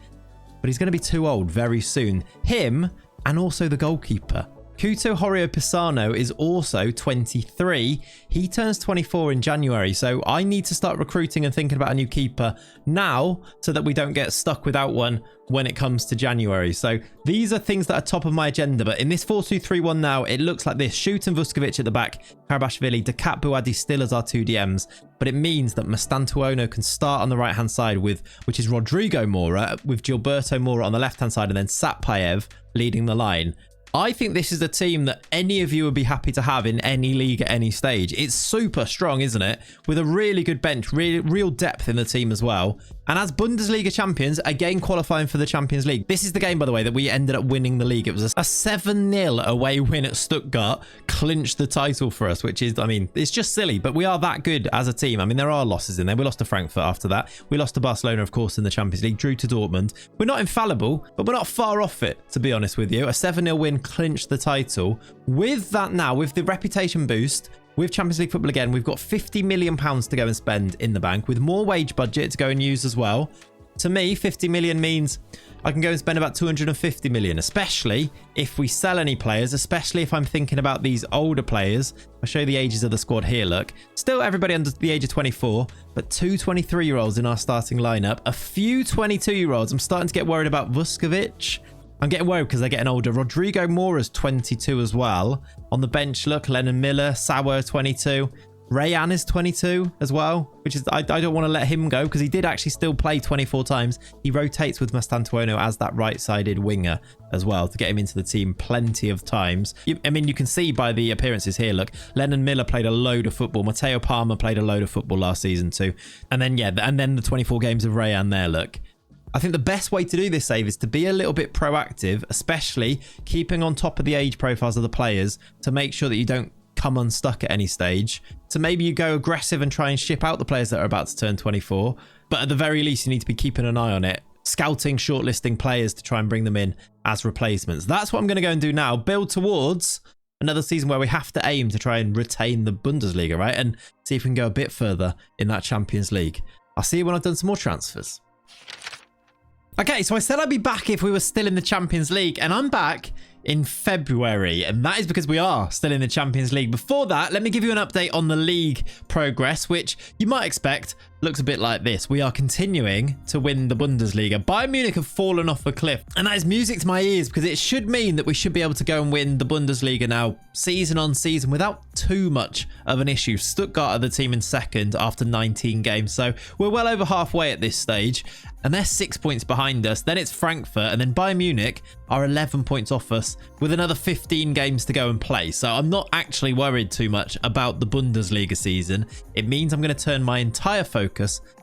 but he's going to be too old very soon. Him and also the goalkeeper. Couto Horio Pisano is also 23. He turns 24 in January, so I need to start recruiting and thinking about a new keeper now so that we don't get stuck without one when it comes to January. So these are things that are top of my agenda, but in this 4-2-3-1 now, it looks like this. Shoot and Vuskovic at the back, Karabashvili, Decat Buadi still as our 2 DMs, but it means that Mastantuono can start on the right-hand side with, which is Rodrigo Mora, with Gilberto Mora on the left-hand side, and then Satpayev leading the line. I think this is a team that any of you would be happy to have in any league at any stage. It's super strong, isn't it? With a really good bench, real depth in the team as well. And as Bundesliga champions, again qualifying for the Champions League. This is the game, by the way, that we ended up winning the league. It was a 7-0 away win at Stuttgart, clinched the title for us, which is, I mean, it's just silly, but we are that good as a team. I mean, there are losses in there. We lost to Frankfurt after that. We lost to Barcelona, of course, in the Champions League, drew to Dortmund. We're not infallible, but we're not far off it, to be honest with you. A 7-0 win clinched the title. With that now, with the reputation boost, with Champions League football again, we've got £50 million to go and spend in the bank, with more wage budget to go and use as well. To me, 50 million means I can go and spend about 250 million, especially if we sell any players, especially if I'm thinking about these older players. I'll show you the ages of the squad here, look. Still everybody under the age of 24, but 2 23-year-olds in our starting lineup. A few 22-year-olds. I'm starting to get worried about Vuskovic. I'm getting worried because they're getting older. Rodrigo Mora's 22 as well. On the bench, look, Lennon Miller, Sauer, 22. Rayan is 22 as well, which is, I don't want to let him go because he did actually still play 24 times. He rotates with Mastantuono as that right-sided winger as well to get him into the team plenty of times. I mean, you can see by the appearances here, look, Lennon Miller played a load of football. Matteo Palmer played a load of football last season too. And then, yeah, and then the 24 games of Rayan there, look. I think the best way to do this, Save, is to be a little bit proactive, especially keeping on top of the age profiles of the players to make sure that you don't come unstuck at any stage. So maybe you go aggressive and try and ship out the players that are about to turn 24, but at the very least, you need to be keeping an eye on it scouting, shortlisting players to try and bring them in as replacements. That's what I'm going to go and do now. Build towards another season where we have to aim to try and retain the Bundesliga, right? And see if we can go a bit further in that Champions League. I'll see you when I've done some more transfers. Okay, so I said I'd be back if we were still in the Champions League, and I'm back in February, and that is because we are still in the Champions League. Before that, let me give you an update on the league progress, which you might expect looks a bit like this. We are continuing to win the Bundesliga. Bayern Munich have fallen off a cliff, and that is music to my ears because it should mean that we should be able to go and win the Bundesliga now season on season without too much of an issue. Stuttgart are the team in second after 19 games, so we're well over halfway at this stage, and they're 6 points behind us. Then it's Frankfurt, and then Bayern Munich are 11 points off us with another 15 games to go and play. So I'm not actually worried too much about the Bundesliga season. It means I'm going to turn my entire focus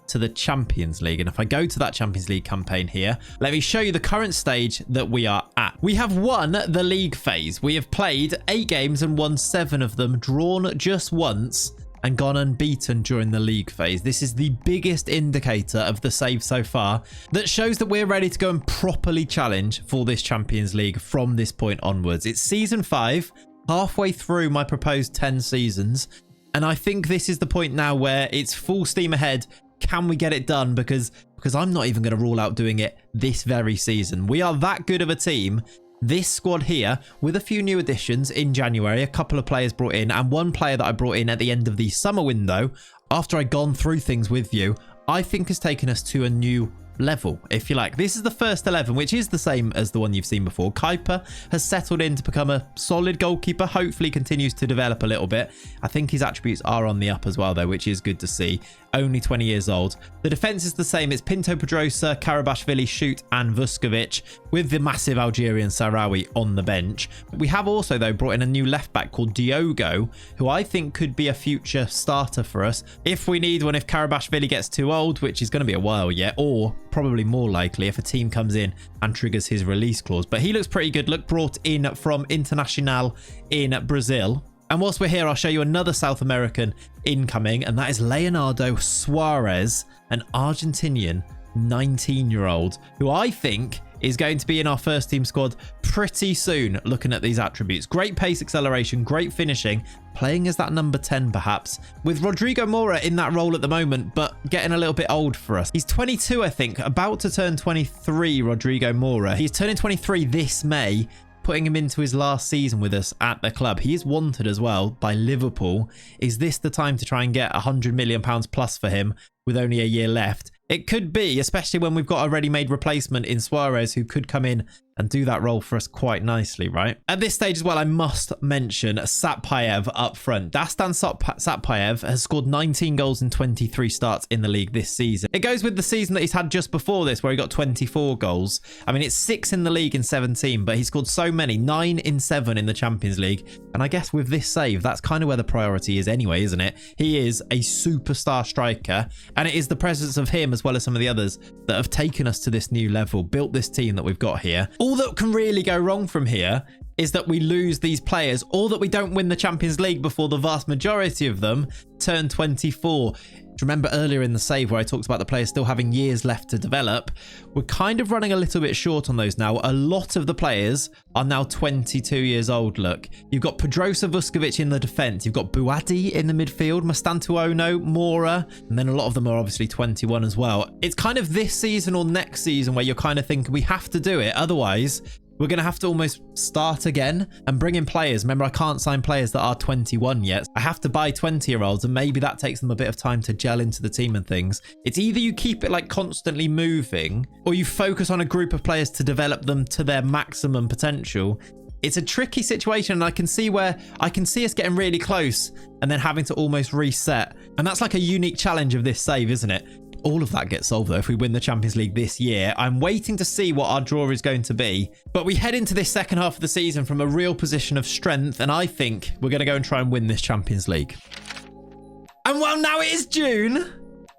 to the Champions League. And if I go to that Champions League campaign here, let me show you the current stage that we are at. We have won the league phase. We have played 8 games and won 7 of them, drawn just once, and gone unbeaten during the league phase. This is the biggest indicator of the save so far that shows that we're ready to go and properly challenge for this Champions League from this point onwards. It's season 5, halfway through my proposed 10 seasons, and I think this is the point now where it's full steam ahead. Can we get it done? Because I'm not even going to rule out doing it this very season. We are that good of a team. This squad here, with a few new additions in January, a couple of players brought in, and one player that I brought in at the end of the summer window, after I'd gone through things with you, I think has taken us to a new level, if you like. This is the first 11, which is the same as the one you've seen before. Kuiper has settled in to become a solid goalkeeper, hopefully continues to develop a little bit. I think his attributes are on the up as well, though, which is good to see. Only 20 years old. The defense is the same. It's Pinto Pedrosa, Karabashvili, Shoot, and Vuskovic, with the massive Algerian Sahrawi on the bench. We have also, though, brought in a new left back called Diogo, who I think could be a future starter for us if we need one, if Karabashvili gets too old, which is going to be a while yet, or probably more likely if a team comes in and triggers his release clause. But he looks pretty good. Look, brought in from Internacional in Brazil. And whilst we're here, I'll show you another South American incoming, and that is Leonardo Suarez, an Argentinian 19-year-old, who I think is going to be in our first team squad pretty soon, looking at these attributes. Great pace, acceleration, great finishing, playing as that number 10 perhaps, with Rodrigo Mora in that role at the moment, but getting a little bit old for us. He's 22, I think, about to turn 23, Rodrigo Mora. He's turning 23 this May, putting him into his last season with us at the club. He is wanted as well by Liverpool. Is this the time to try and get £100 million plus for him with only a year left? It could be, especially when we've got a ready-made replacement in Suarez who could come in and do that role for us quite nicely, right? At this stage as well, I must mention Satpayev up front. Dastan Satpayev has scored 19 goals in 23 starts in the league this season. It goes with the season that he's had just before this, where he got 24 goals. I mean, it's 6 in the league in 17, but he scored so many, 9 in 7 in the Champions League. And I guess with this save, that's kind of where the priority is anyway, isn't it? He is a superstar striker, and it is the presence of him as well as some of the others that have taken us to this new level, built this team that we've got here. All that can really go wrong from here is that we lose these players, or that we don't win the Champions League before the vast majority of them turn 24. Do you remember earlier in the save where I talked about the players still having years left to develop? We're kind of running a little bit short on those now. A lot of the players are now 22 years old, look. You've got Pedrosa, Vuskovic in the defence. You've got Buadi in the midfield, Mastantuono, Mora, and then a lot of them are obviously 21 as well. It's kind of this season or next season where you're kind of thinking we have to do it. Otherwise, we're going to have to almost start again and bring in players. Remember, I can't sign players that are 21 yet. I have to buy 20-year-olds, and maybe that takes them a bit of time to gel into the team and things. It's either you keep it like constantly moving, or you focus on a group of players to develop them to their maximum potential. It's a tricky situation, and I can see us getting really close and then having to almost reset. And that's like a unique challenge of this save, isn't it? All of that gets solved though if we win the Champions League this year. I'm waiting to see what our draw is going to be, but we head into this second half of the season from a real position of strength, and I think we're going to go and try and win this Champions League. And well, now it is June,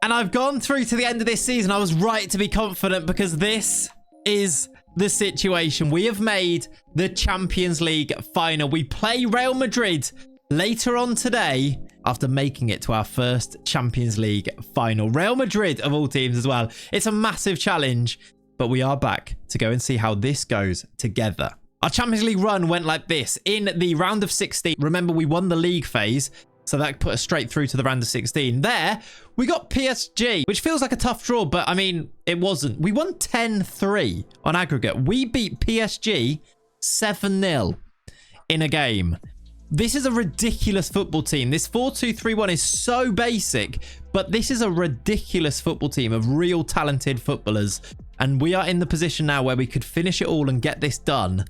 and I've gone through to the end of this season. I was right to be confident, because this is the situation. We have made the Champions League final. We play Real Madrid later on today, after making it to our first Champions League final. Real Madrid, of all teams as well. It's a massive challenge. but we are back to go and see how this goes together. Our Champions League run went like this. In the round of 16, remember we won the league phase, so that put us straight through to the round of 16. There, we got PSG, which feels like a tough draw, but I mean, it wasn't. We won 10-3 on aggregate. We beat PSG 7-0 in a game. This is a ridiculous football team. This 4-2-3-1 is so basic, but this is a ridiculous football team of real talented footballers. And we are in the position now where we could finish it all and get this done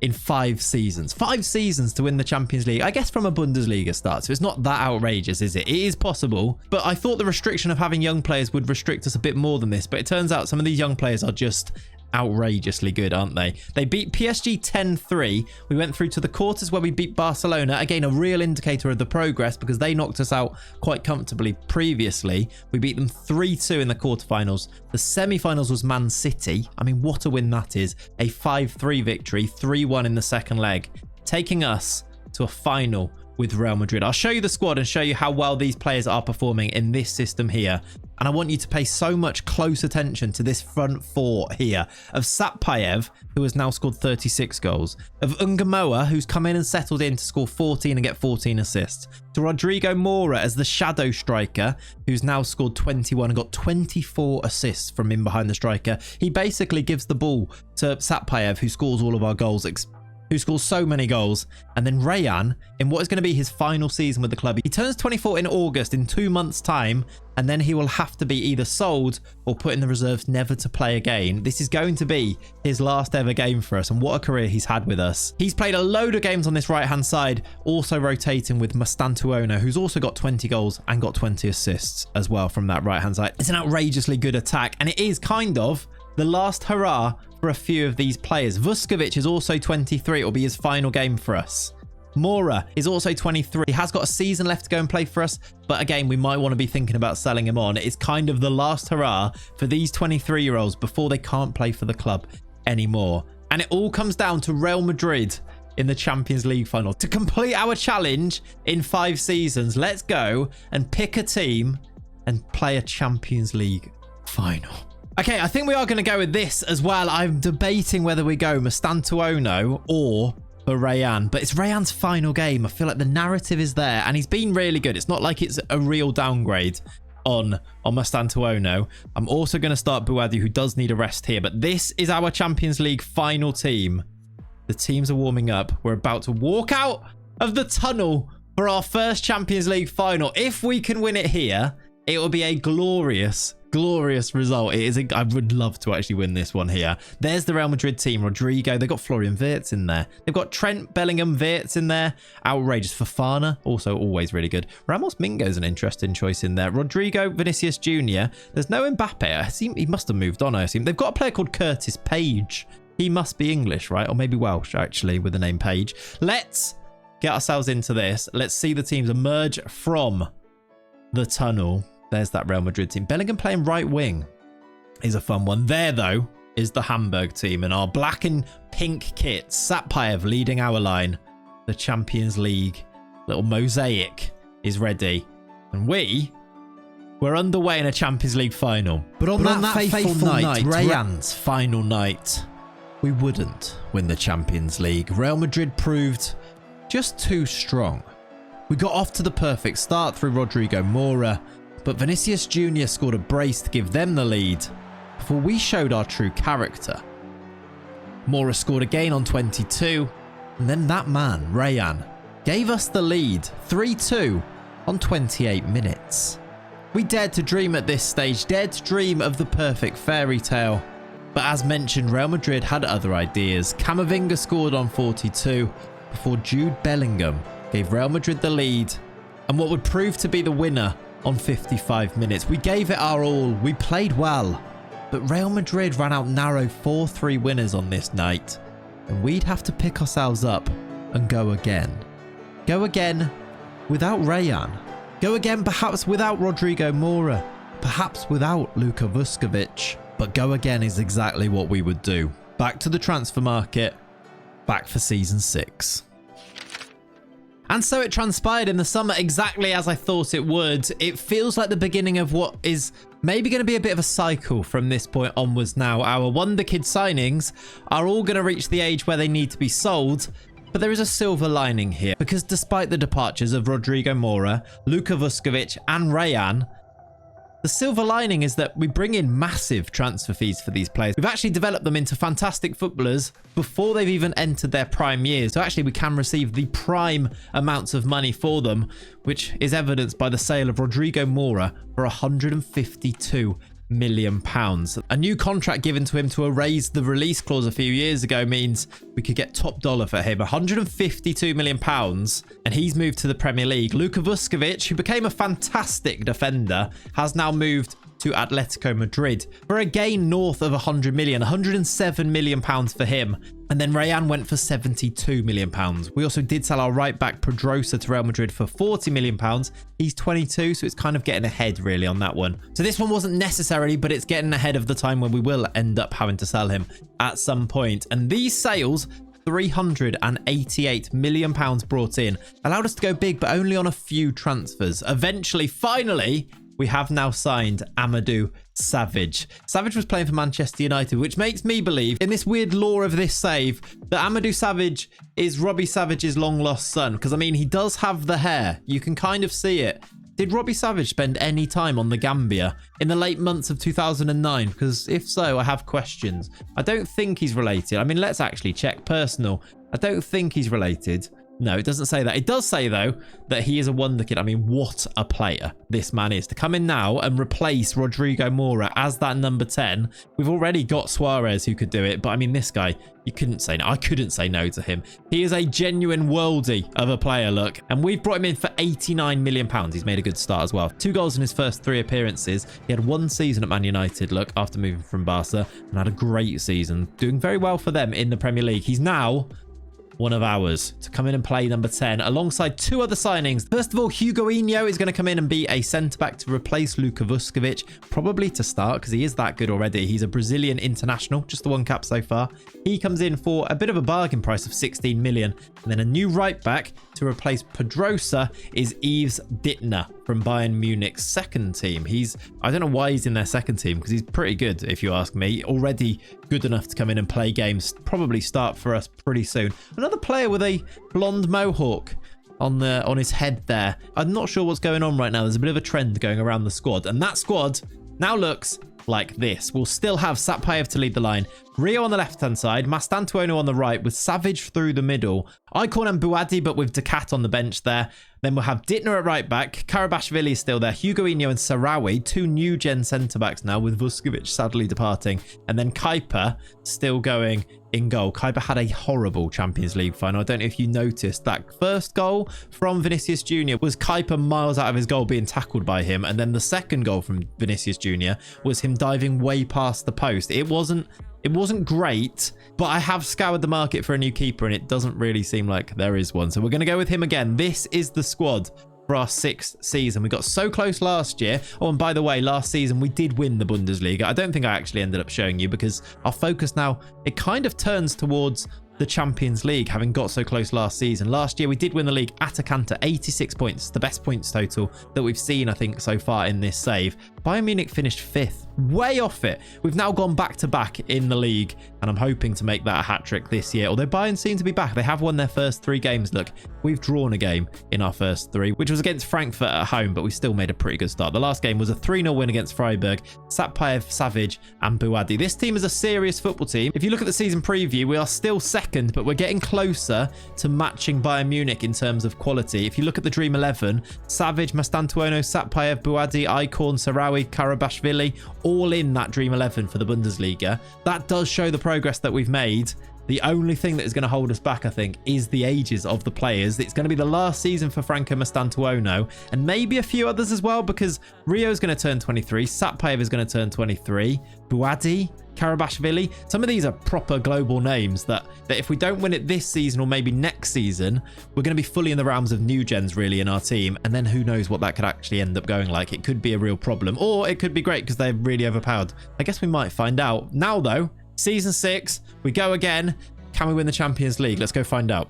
in 5 seasons. 5 seasons to win the Champions League, I guess, from a Bundesliga start. So it's not that outrageous, is it? It is possible, but I thought the restriction of having young players would restrict us a bit more than this. But it turns out some of these young players are just outrageously good, aren't they? They beat PSG 10-3. We went through to the quarters where we beat Barcelona. Again, a real indicator of the progress because they knocked us out quite comfortably previously. We beat them 3-2 in the quarterfinals. The semi-finals was Man City. I mean, what a win that is. A 5-3 victory, 3-1 in the second leg, taking us to a final with Real Madrid. I'll show you the squad and show you how well these players are performing in this system here. And I want you to pay so much close attention to this front four here of Satpayev, who has now scored 36 goals, of Ungamoa, who's come in and settled in to score 14 and get 14 assists, to Rodrigo Mora as the shadow striker, who's now scored 21 and got 24 assists from in behind the striker. He basically gives the ball to Satpayev, who scores all of our goals, who scores so many goals. And then Rayan, in what is going to be his final season with the club. He turns 24 in August, in 2 months' time, and then he will have to be either sold or put in the reserves, never to play again. This is going to be his last ever game for us, and what a career he's had with us. He's played a load of games on this right-hand side, also rotating with Mastantuono, who's also got 20 goals and got 20 assists as well from that right-hand side. It's an outrageously good attack, and it is kind of the last hurrah for a few of these players. Vuskovic is also 23. It will be his final game for us. Mora is also 23. He has got a season left to go and play for us, but again, we might want to be thinking about selling him on. It's kind of the last hurrah for these 23-year-olds before they can't play for the club anymore. And it all comes down to Real Madrid in the Champions League final. To complete our challenge in 5 seasons, let's go and pick a team and play a Champions League final. Okay, I think we are going to go with this as well. I'm debating whether we go Mastantuono or Rayan, but it's Rayan's final game. I feel like the narrative is there, and he's been really good. It's not like it's a real downgrade on Mastantuono. I'm also going to start Buadi, who does need a rest here, but this is our Champions League final team. The teams are warming up. We're about to walk out of the tunnel for our first Champions League final. If we can win it here, it will be a glorious result. It is. I would love to actually win this one here. There's the Real Madrid team. Rodrigo. They've got Florian Wirtz in there. They've got Trent, Bellingham, Wirtz in there. Outrageous. Fofana, also always really good. Ramos Mingo's an interesting choice in there. Rodrigo, Vinicius Jr. There's no Mbappe. I assume he must have moved on. I assume they've got a player called Curtis Page. He must be English, right? Or maybe Welsh, actually, with the name Page. Let's get ourselves into this. Let's see the teams emerge from the tunnel. There's that Real Madrid team. Bellingham playing right wing is a fun one. There, though, is the Hamburg team and our black and pink kits. Satpayev leading our line. The Champions League little mosaic is ready. And we're underway in a Champions League final. But on that fateful night, Rayan's final night, we wouldn't win the Champions League. Real Madrid proved just too strong. We got off to the perfect start through Rodrigo Mora, but Vinicius Jr. scored a brace to give them the lead before we showed our true character. Mora scored again on 22, and then that man, Rayan, gave us the lead 3-2 on 28 minutes. We dared to dream at this stage, dared to dream of the perfect fairy tale. But as mentioned, Real Madrid had other ideas. Camavinga scored on 42 before Jude Bellingham gave Real Madrid the lead, and what would prove to be the winner on 55 minutes. We gave it our all. We played well. But Real Madrid ran out narrow 4-3 winners on this night. And we'd have to pick ourselves up and go again. Go again without Rayan. Go again perhaps without Rodrigo Mora. Perhaps without Luka Vuskovic. But go again is exactly what we would do. Back to the transfer market. Back for season 6. And so it transpired in the summer exactly as I thought it would. It feels like the beginning of what is maybe going to be a bit of a cycle from this point onwards now. Our Wonder Kid signings are all going to reach the age where they need to be sold. But there is a silver lining here, because despite the departures of Rodrigo Mora, Luka Vuskovic and Rayan, the silver lining is that we bring in massive transfer fees for these players. We've actually developed them into fantastic footballers before they've even entered their prime years. So actually we can receive the prime amounts of money for them, which is evidenced by the sale of Rodrigo Mora for £152 million. A new contract given to him to erase the release clause a few years ago means we could get top dollar for him, £152 million, and he's moved to the Premier League. Luka Vuskovic, who became a fantastic defender, has now moved to Atletico Madrid for a gain north of 100 million, £107 million for him. And then Rayan went for £72 million. We also did sell our right back Pedrosa to Real Madrid for £40 million. He's 22, so it's kind of getting ahead really on that one. So this one wasn't necessary, but it's getting ahead of the time when we will end up having to sell him at some point. And these sales, £388 million brought in, allowed us to go big, but only on a few transfers. Eventually, finally, we have now signed Amadou Savage. Savage was playing for Manchester United, which makes me believe in this weird lore of this save that Amadou Savage is Robbie Savage's long lost son. Because I mean, he does have the hair. You can kind of see it. Did Robbie Savage spend any time on the Gambia in the late months of 2009? Because if so, I have questions. I don't think he's related. I mean, let's actually check personal. I don't think he's related. No, it doesn't say that. It does say, though, that he is a wonder kid. I mean, what a player this man is. To come in now and replace Rodrigo Mora as that number 10. We've already got Suarez who could do it. But, I mean, this guy, you couldn't say no. I couldn't say no to him. He is a genuine worldie of a player, look. And we've brought him in for £89 million. He's made a good start as well. 2 goals in his first 3 appearances. He had 1 season at Man United, look, after moving from Barca. And had a great season. Doing very well for them in the Premier League. He's now one of ours to come in and play number 10 alongside 2 other signings. First of all, Hugoinho is going to come in and be a centre-back to replace Luka Vuskovic, probably to start because he is that good already. He's a Brazilian international, just the 1 cap so far. He comes in for a bit of a bargain price of 16 million. And then a new right-back to replace Pedrosa is Yves Dittner from Bayern Munich's second team. I don't know why he's in their second team because he's pretty good, if you ask me. Already good enough to come in and play games, probably start for us pretty soon. Another player with a blonde mohawk on his head there. I'm not sure what's going on right now. There's a bit of a trend going around the squad, and that squad now looks like this. We'll still have Satpayev to lead the line, Rio on the left-hand side, Mastantuono on the right with Savage through the middle, Icon and Buadi, but with Decat on the bench there. Then we'll have Dittner at right back, Karabashvili is still there, Hugoinho and Sarawi, 2 new gen centre-backs now with Vuskovic sadly departing, and then Kuiper still going in goal. Kuiper had a horrible Champions League final. I don't know if you noticed that first goal from Vinicius Jr. was Kuiper miles out of his goal being tackled by him, and then the second goal from Vinicius Jr. was him diving way past the post. It wasn't great, but I have scoured the market for a new keeper and it doesn't really seem like there is one. So we're going to go with him again. This is the squad for our 6th season. We got so close last year. Oh, and by the way, last season we did win the Bundesliga. I don't think I actually ended up showing you because our focus now, it kind of turns towards the Champions League, having got so close last season. Last year we did win the league at a canter, 86 points, the best points total that we've seen, I think, so far in this save. Bayern Munich finished 5th, way off it. We've now gone back-to-back in the league, and I'm hoping to make that a hat-trick this year. Although Bayern seem to be back. They have won their first 3 games. Look, we've drawn a game in our first 3, which was against Frankfurt at home, but we still made a pretty good start. The last game was a 3-0 win against Freiburg. Satpayev, Savage, and Buadi. This team is a serious football team. If you look at the season preview, we are still 2nd, but we're getting closer to matching Bayern Munich in terms of quality. If you look at the Dream 11, Savage, Mastantuono, Satpayev, Buadi, Icon, Sarawi, Karabashvili, all in that Dream 11 for the Bundesliga. That does show the progress that we've made. The only thing that is going to hold us back, I think, is the ages of the players. It's going to be the last season for Franco Mastantuono and maybe a few others as well, because Rio's going to turn 23, Satpayev is going to turn 23, Buadi, Karabashvili. Some of these are proper global names that if we don't win it this season or maybe next season, we're going to be fully in the realms of new gens really in our team. And then who knows what that could actually end up going like. It could be a real problem, or it could be great because they're really overpowered. I guess we might find out. Now though, Season 6, we go again. Can we win the Champions League? Let's go find out.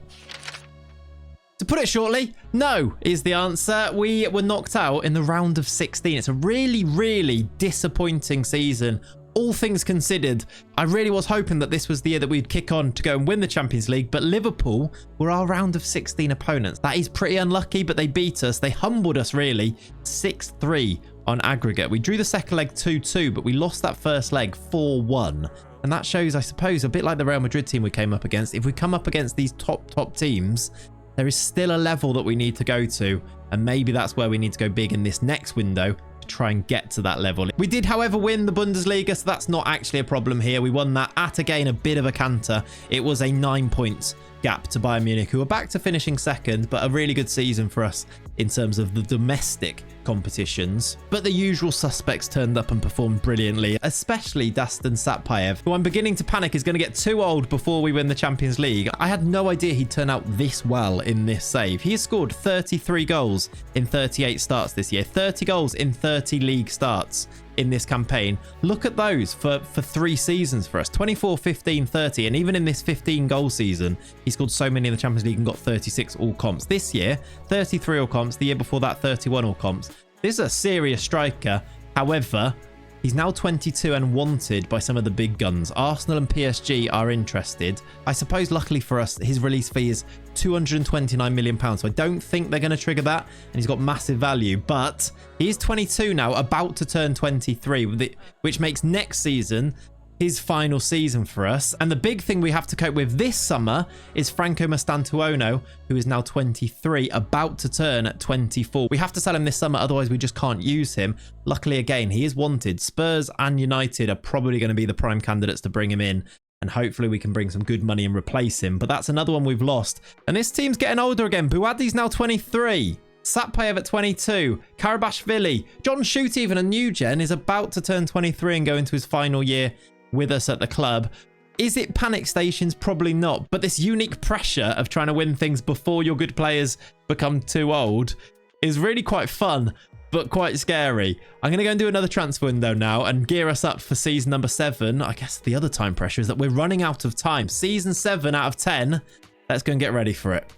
To put it shortly, no is the answer. We were knocked out in the round of 16. It's a really, really disappointing season. All things considered, I really was hoping that this was the year that we'd kick on to go and win the Champions League, but Liverpool were our round of 16 opponents. That is pretty unlucky, but they beat us. They humbled us, really, 6-3 on aggregate. We drew the second leg 2-2, but we lost that first leg 4-1. And that shows, I suppose, a bit like the Real Madrid team we came up against. If we come up against these top teams, there is still a level that we need to go to. And maybe that's where we need to go big in this next window to try and get to that level. We did, however, win the Bundesliga, so that's not actually a problem here. We won that at, again, a bit of a canter. It was a 9 points gap to Bayern Munich, who are back to finishing second, but a really good season for us in terms of the domestic competitions. But the usual suspects turned up and performed brilliantly, especially Dastan Satpayev, who I'm beginning to panic is going to get too old before we win the Champions League. I had no idea he'd turn out this well in this save. He has scored 33 goals in 38 starts this year, 30 goals in 30 league starts in this campaign. Look at those for 3 seasons for us, 24, 15, 30, and even in this 15 goal season, he scored so many in the Champions League and got 36 all comps. This year, 33 all comps. The year before that, 31 all comps. This is a serious striker. However, he's now 22 and wanted by some of the big guns. Arsenal and PSG are interested. I suppose, luckily for us, his release fee is £229 million. So I don't think they're going to trigger that. And he's got massive value. But he is 22 now, about to turn 23, which makes next season his final season for us. And the big thing we have to cope with this summer is Franco Mastantuono, who is now 23, about to turn 24. We have to sell him this summer, otherwise we just can't use him. Luckily, again, he is wanted. Spurs and United are probably going to be the prime candidates to bring him in, and hopefully we can bring some good money and replace him. But that's another one we've lost. And this team's getting older again. Buadi's now 23. Satpayev at 22, Karabashvili, John Shoot, even a new gen, is about to turn 23 and go into his final year with us at the club. Is it panic stations? Probably not. But this unique pressure of trying to win things before your good players become too old is really quite fun, but quite scary. I'm going to go and do another transfer window now and gear us up for season number 7. I guess the other time pressure is that we're running out of time. Season 7 out of 10. Let's go and get ready for it.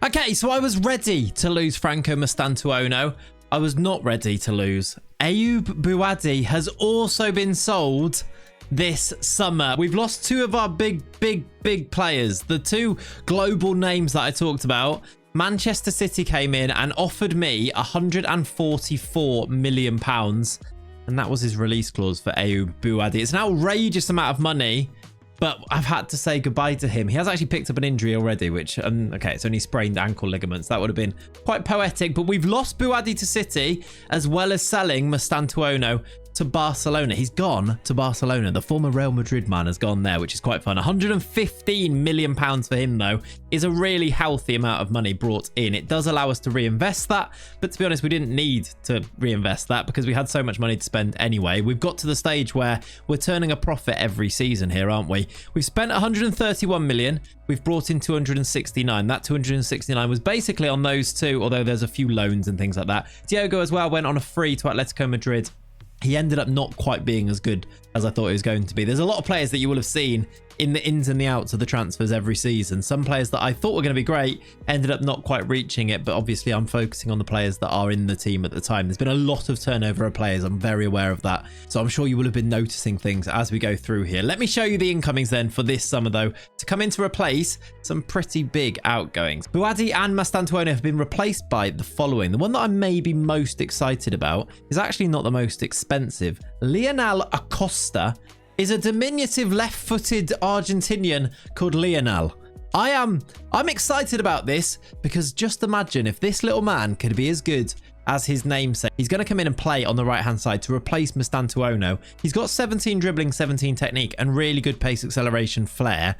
Okay, so I was ready to lose Franco Mastantuono. I was not ready to lose Ayoub Buadi. Has also been sold this summer. We've lost 2 of our big players. The 2 global names that I talked about. Manchester City came in and offered me £144 million. And that was his release clause for Ayoub Buadi. It's an outrageous amount of money, but I've had to say goodbye to him. He has actually picked up an injury already, which, okay, it's only sprained ankle ligaments. That would have been quite poetic, but we've lost Buadi to City, as well as selling Mastantuono to Barcelona. He's gone to Barcelona. The former Real Madrid man has gone there, which is quite fun. £115 million for him, though, is a really healthy amount of money brought in. It does allow us to reinvest that, but to be honest, we didn't need to reinvest that because we had so much money to spend anyway. We've got to the stage where we're turning a profit every season here, aren't we? We've spent 131 million. We've brought in 269. That 269 was basically on those 2, although there's a few loans and things like that. Diogo as well went on a free to Atletico Madrid. He ended up not quite being as good as I thought he was going to be. There's a lot of players that you will have seen in the ins and the outs of the transfers every season. Some players that I thought were going to be great ended up not quite reaching it, but obviously I'm focusing on the players that are in the team at the time. There's been a lot of turnover of players. I'm very aware of that. So I'm sure you will have been noticing things as we go through here. Let me show you the incomings then for this summer, though, to come in to replace some pretty big outgoings. Buadi and Mastantuono have been replaced by the following. The one that I'm maybe most excited about is actually not the most expensive. Lionel Acosta is a diminutive left-footed Argentinian called Lionel. I'm excited about this because just imagine if this little man could be as good as his namesake. He's going to come in and play on the right-hand side to replace Mastantuono. He's got 17 dribbling, 17 technique, and really good pace, acceleration, flair.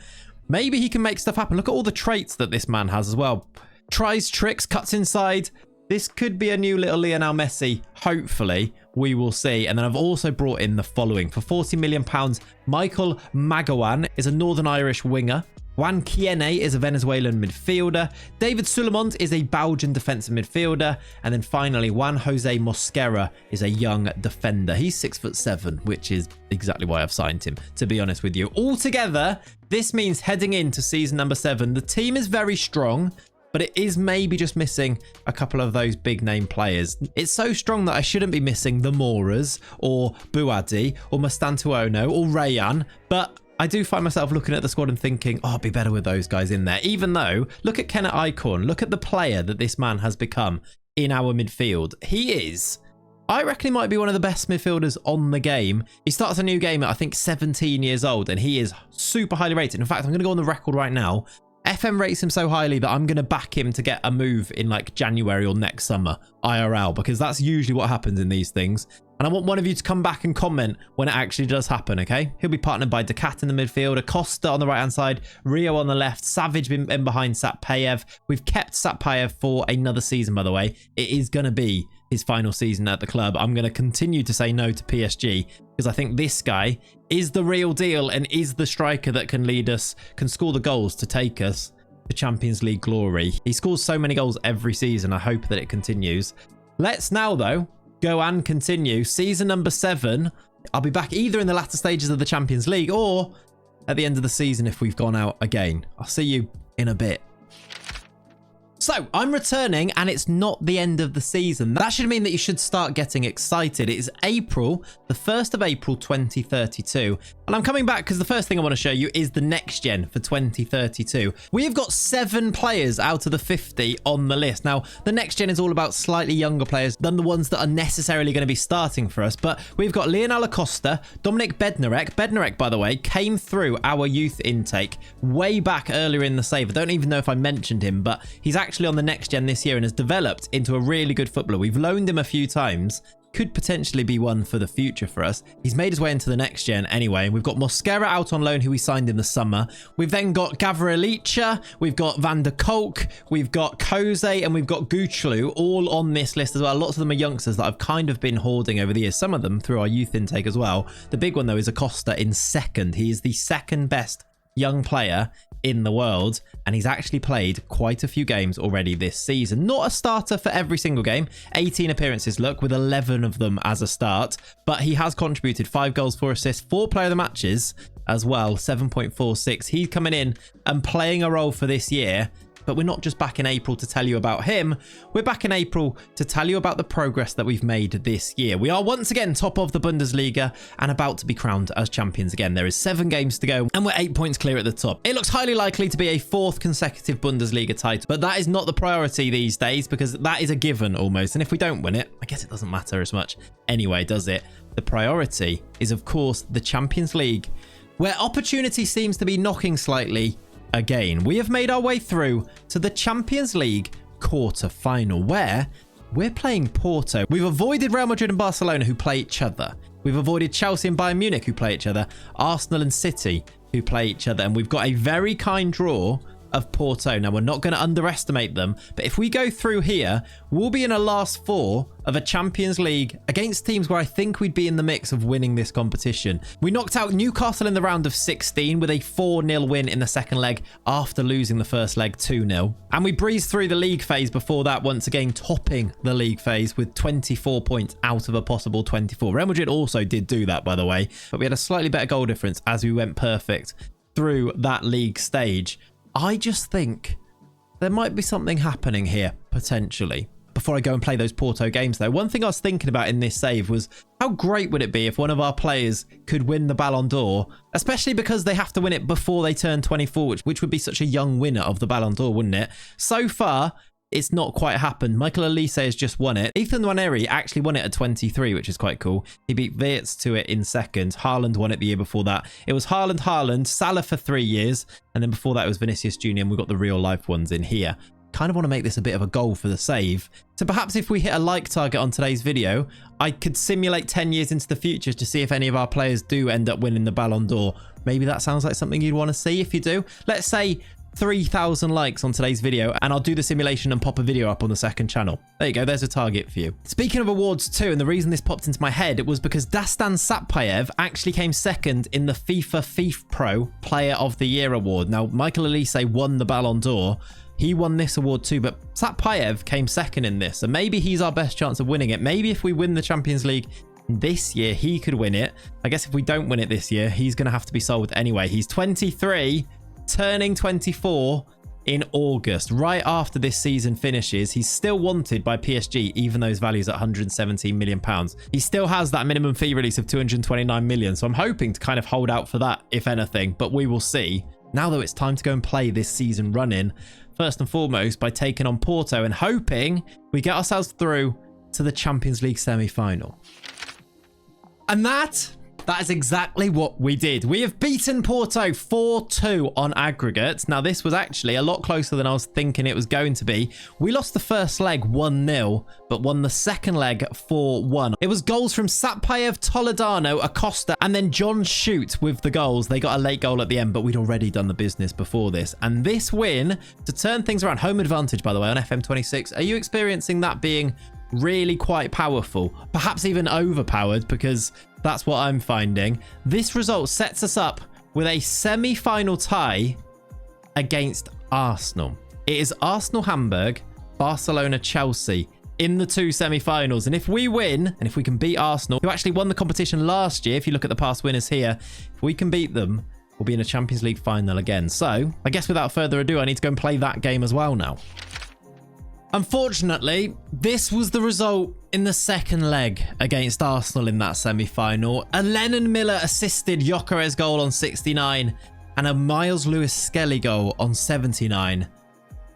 Maybe he can make stuff happen. Look at all the traits that this man has as well. Tries tricks, cuts inside. This could be a new little Lionel Messi, hopefully. We will see. And then I've also brought in the following. For £40 million, Michael Magawan is a Northern Irish winger. Juan Quiene is a Venezuelan midfielder. David Sulemont is a Belgian defensive midfielder. And then finally, Juan Jose Mosquera is a young defender. He's 6'7", which is exactly why I've signed him, to be honest with you. Altogether, this means heading into season number 7, the team is very strong. but it is maybe just missing a couple of those big name players. It's so strong that I shouldn't be missing the Moras or Buadi or Mastantuono or Rayan, but I do find myself looking at the squad and thinking, oh, I'd be better with those guys in there. Even though, look at Kenneth Eichhorn, look at the player that this man has become in our midfield. He is, I reckon he might be one of the best midfielders on the game. He starts a new game at, I think, 17 years old, and he is super highly rated. In fact, I'm going to go on the record right now. FM rates him so highly that I'm going to back him to get a move in like January or next summer, IRL, because that's usually what happens in these things. And I want one of you to come back and comment when it actually does happen, okay? He'll be partnered by Ducat in the midfield, Acosta on the right-hand side, Rio on the left, Savage in behind Satpayev. We've kept Satpayev for another season, by the way. It is going to be his final season at the club. I'm going to continue to say no to PSG because I think this guy is the real deal and is the striker that can lead us, can score the goals to take us to Champions League glory. He scores so many goals every season. I hope that it continues. Let's now, though, go and continue. Season number 7. I'll be back either in the latter stages of the Champions League or at the end of the season if we've gone out again. I'll see you in a bit. So, I'm returning and it's not the end of the season. That should mean that you should start getting excited. It is April, the 1st of April 2032. And I'm coming back because the first thing I want to show you is the next gen for 2032. We have got 7 players out of the 50 on the list. Now, the next gen is all about slightly younger players than the ones that are necessarily going to be starting for us. But we've got Lionel Acosta, Dominik Bednarek. Bednarek, by the way, came through our youth intake way back earlier in the save. I don't even know if I mentioned him, but he's actually on the next gen this year and has developed into a really good footballer. We've loaned him a few times. Could potentially be one for the future for us. He's made his way into the next gen anyway. We've got Mosquera out on loan, who we signed in the summer. We've then got Gavrilicha, we've got Van der Kolk, we've got Koze, and we've got Guchlu all on this list as well. Lots of them are youngsters that I've kind of been hoarding over the years. Some of them through our youth intake as well. The big one though is Acosta in second. He is the second best young player in the world, and he's actually played quite a few games already this season. Not a starter for every single game. 18 appearances, look, with 11 of them as a start, but he has contributed 5 goals, 4 assists, 4 player of the matches as well, 7.46. He's coming in and playing a role for this year. But we're not just back in April to tell you about him. We're back in April to tell you about the progress that we've made this year. We are once again top of the Bundesliga and about to be crowned as champions again. There is 7 games to go and we're 8 points clear at the top. It looks highly likely to be a 4th consecutive Bundesliga title, but that is not the priority these days because that is a given almost. And if we don't win it, I guess it doesn't matter as much anyway, does it? The priority is, of course, the Champions League, where opportunity seems to be knocking slightly again. We have made our way through to the Champions League quarter-final, where we're playing Porto. We've avoided Real Madrid and Barcelona, who play each other. We've avoided Chelsea and Bayern Munich, who play each other. Arsenal and City, who play each other. And we've got a very kind draw of Porto. Now, we're not going to underestimate them, but if we go through here, we'll be in a last 4 of a Champions League against teams where I think we'd be in the mix of winning this competition. We knocked out Newcastle in the round of 16 with a 4-0 win in the second leg after losing the first leg 2-0. And we breezed through the league phase before that, once again topping the league phase with 24 points out of a possible 24. Real Madrid also did do that, by the way, but we had a slightly better goal difference as we went perfect through that league stage. I just think there might be something happening here, potentially. Before I go and play those Porto games, though, one thing I was thinking about in this save was how great would it be if one of our players could win the Ballon d'Or, especially because they have to win it before they turn 24, which would be such a young winner of the Ballon d'Or, wouldn't it? So far, it's not quite happened. Michael Olise has just won it. Ethan Nwaneri actually won it at 23, which is quite cool. He beat Wirtz to it in second. Haaland won it the year before that. It was Haaland, Salah for 3 years. And then before that it was Vinicius Jr. And we've got the real life ones in here. Kind of want to make this a bit of a goal for the save. So perhaps if we hit a like target on today's video, I could simulate 10 years into the future to see if any of our players do end up winning the Ballon d'Or. Maybe that sounds like something you'd want to see. If you do, let's say 3,000 likes on today's video and I'll do the simulation and pop a video up on the second channel. There you go, there's a target for you. Speaking of awards too, and the reason this popped into my head, it was because Dastan Satpayev actually came second in the FIFA Pro Player of the Year award. Now, Michael Olise won the Ballon d'Or. He won this award too, but Satpayev came second in this. So maybe he's our best chance of winning it. Maybe if we win the Champions League this year, he could win it. I guess if we don't win it this year, he's going to have to be sold anyway. He's 23, turning 24 in August, right after this season finishes. He's still wanted by PSG, even though his value is at £117 million. He still has that minimum fee release of £229 million. So I'm hoping to kind of hold out for that, if anything, but we will see. Now, though, it's time to go and play this season run-in, first and foremost, by taking on Porto and hoping we get ourselves through to the Champions League semi-final. And that is exactly what we did. We have beaten Porto 4-2 on aggregate. Now, this was actually a lot closer than I was thinking it was going to be. We lost the first leg 1-0, but won the second leg 4-1. It was goals from Satpayev, Toledano, Acosta, and then John Shoot with the goals. They got a late goal at the end, but we'd already done the business before this. And this win, to turn things around, home advantage, by the way, on FM26. Are you experiencing that being really quite powerful? Perhaps even overpowered, because that's what I'm finding. This result sets us up with a semi-final tie against Arsenal. It is Arsenal, Hamburg, Barcelona, Chelsea in the two semi-finals. And if we win, and if we can beat Arsenal, who actually won the competition last year, if you look at the past winners here, if we can beat them, we'll be in a Champions League final again. So I guess without further ado, I need to go and play that game as well now. Unfortunately, this was the result in the second leg against Arsenal in that semi-final. A Lennon Miller assisted Gyökeres goal on 69 and a Miles Lewis Skelly goal on 79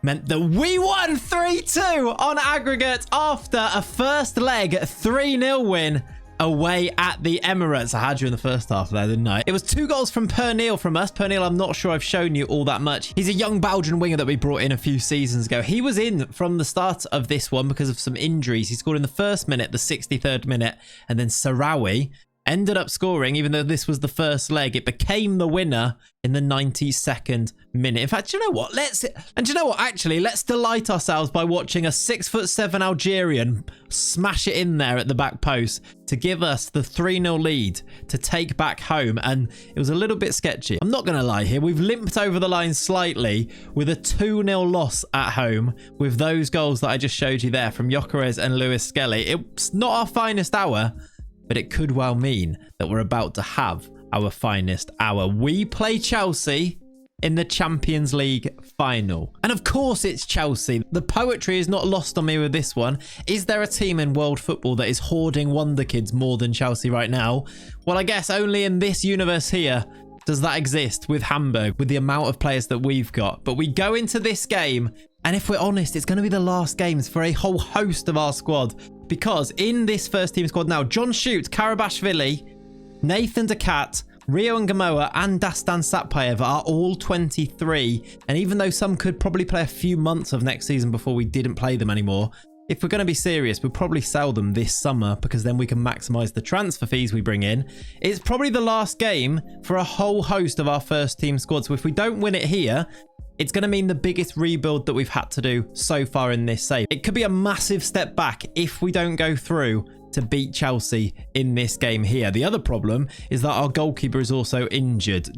meant that we won 3-2 on aggregate after a first leg 3-0 win away at the Emirates. I had you in the first half there, didn't I? It was 2 goals from Pernille from us. Pernille, I'm not sure I've shown you all that much. He's a young Belgian winger that we brought in a few seasons ago. He was in from the start of this one because of some injuries. He scored in the first minute, the 63rd minute, and then Sarawi ended up scoring, even though this was the first leg. It became the winner in the 92nd minute. In fact, do you know what? Actually, let's delight ourselves by watching a 6'7" Algerian smash it in there at the back post to give us the 3-0 lead to take back home. And it was a little bit sketchy. I'm not going to lie here. We've limped over the line slightly with a 2-0 loss at home with those goals that I just showed you there from Gyökeres and Lewis Skelly. It's not our finest hour, but it could well mean that we're about to have our finest hour. We play Chelsea in the Champions League final. And of course it's Chelsea. The poetry is not lost on me with this one. Is there a team in world football that is hoarding wonder kids more than Chelsea right now? Well, I guess only in this universe here does that exist with Hamburg, with the amount of players that we've got. But we go into this game, and if we're honest, it's going to be the last games for a whole host of our squad. Because in this first team squad now, John Shoot, Karabashvili, Nathan Decat, Rio Ngamoa and Dastan Satpayev are all 23. And even though some could probably play a few months of next season before we didn't play them anymore, if we're going to be serious, we'll probably sell them this summer because then we can maximize the transfer fees we bring in. It's probably the last game for a whole host of our first team squad. So if we don't win it here, it's going to mean the biggest rebuild that we've had to do so far in this save. It could be a massive step back if we don't go through to beat Chelsea in this game here. The other problem is that our goalkeeper is also injured.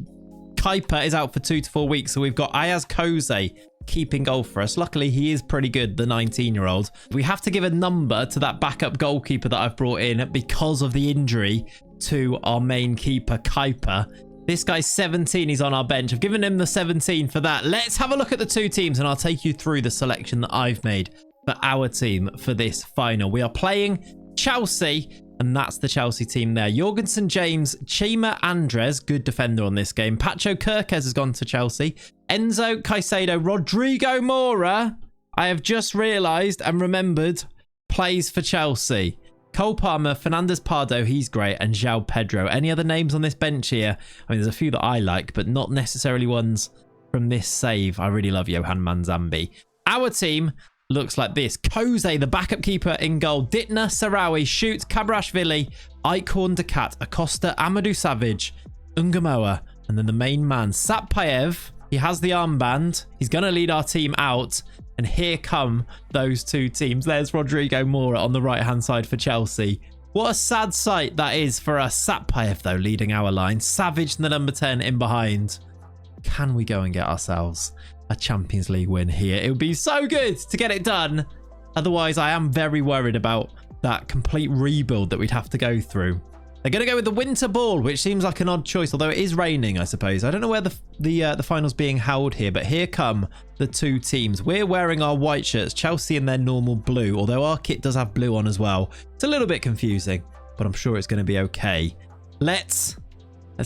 Kuiper is out for 2 to 4 weeks, so we've got Ayaz Koze keeping goal for us. Luckily, he is pretty good, the 19-year-old. We have to give a number to that backup goalkeeper that I've brought in because of the injury to our main keeper, Kuiper. This guy's 17. He's on our bench. I've given him the 17 for that. Let's have a look at the two teams, and I'll take you through the selection that I've made for our team for this final. We are playing Chelsea, and that's the Chelsea team there. Jorgensen, James, Chima, Andres, good defender on this game. Pacho Kirkes has gone to Chelsea. Enzo, Caicedo, Rodrigo Mora, I have just realised and remembered, plays for Chelsea. Cole Palmer, Fernandez Pardo, he's great, and João Pedro. Any other names on this bench here? I mean, there's a few that I like, but not necessarily ones from this save. I really love Johan Manzambi. Our team looks like this. Koze, the backup keeper in goal. Dittner, Sarawi, Shoot, Kabrashvili, Eichhorn, Decat, Acosta, Amadou Savage, Ungamoa, and then the main man, Satpayev. He has the armband. He's going to lead our team out. And here come those two teams. There's Rodrigo Mora on the right-hand side for Chelsea. What a sad sight that is for us. Satpayev, though, leading our line. Savage, the number 10, in behind. Can we go and get ourselves a Champions League win here? It would be so good to get it done. Otherwise, I am very worried about that complete rebuild that we'd have to go through. They're going to go with the winter ball, which seems like an odd choice, although it is raining, I suppose. I don't know where the final's being held here, but here come the two teams. We're wearing our white shirts, Chelsea in their normal blue, although our kit does have blue on as well. It's a little bit confusing, but I'm sure it's going to be okay. Let's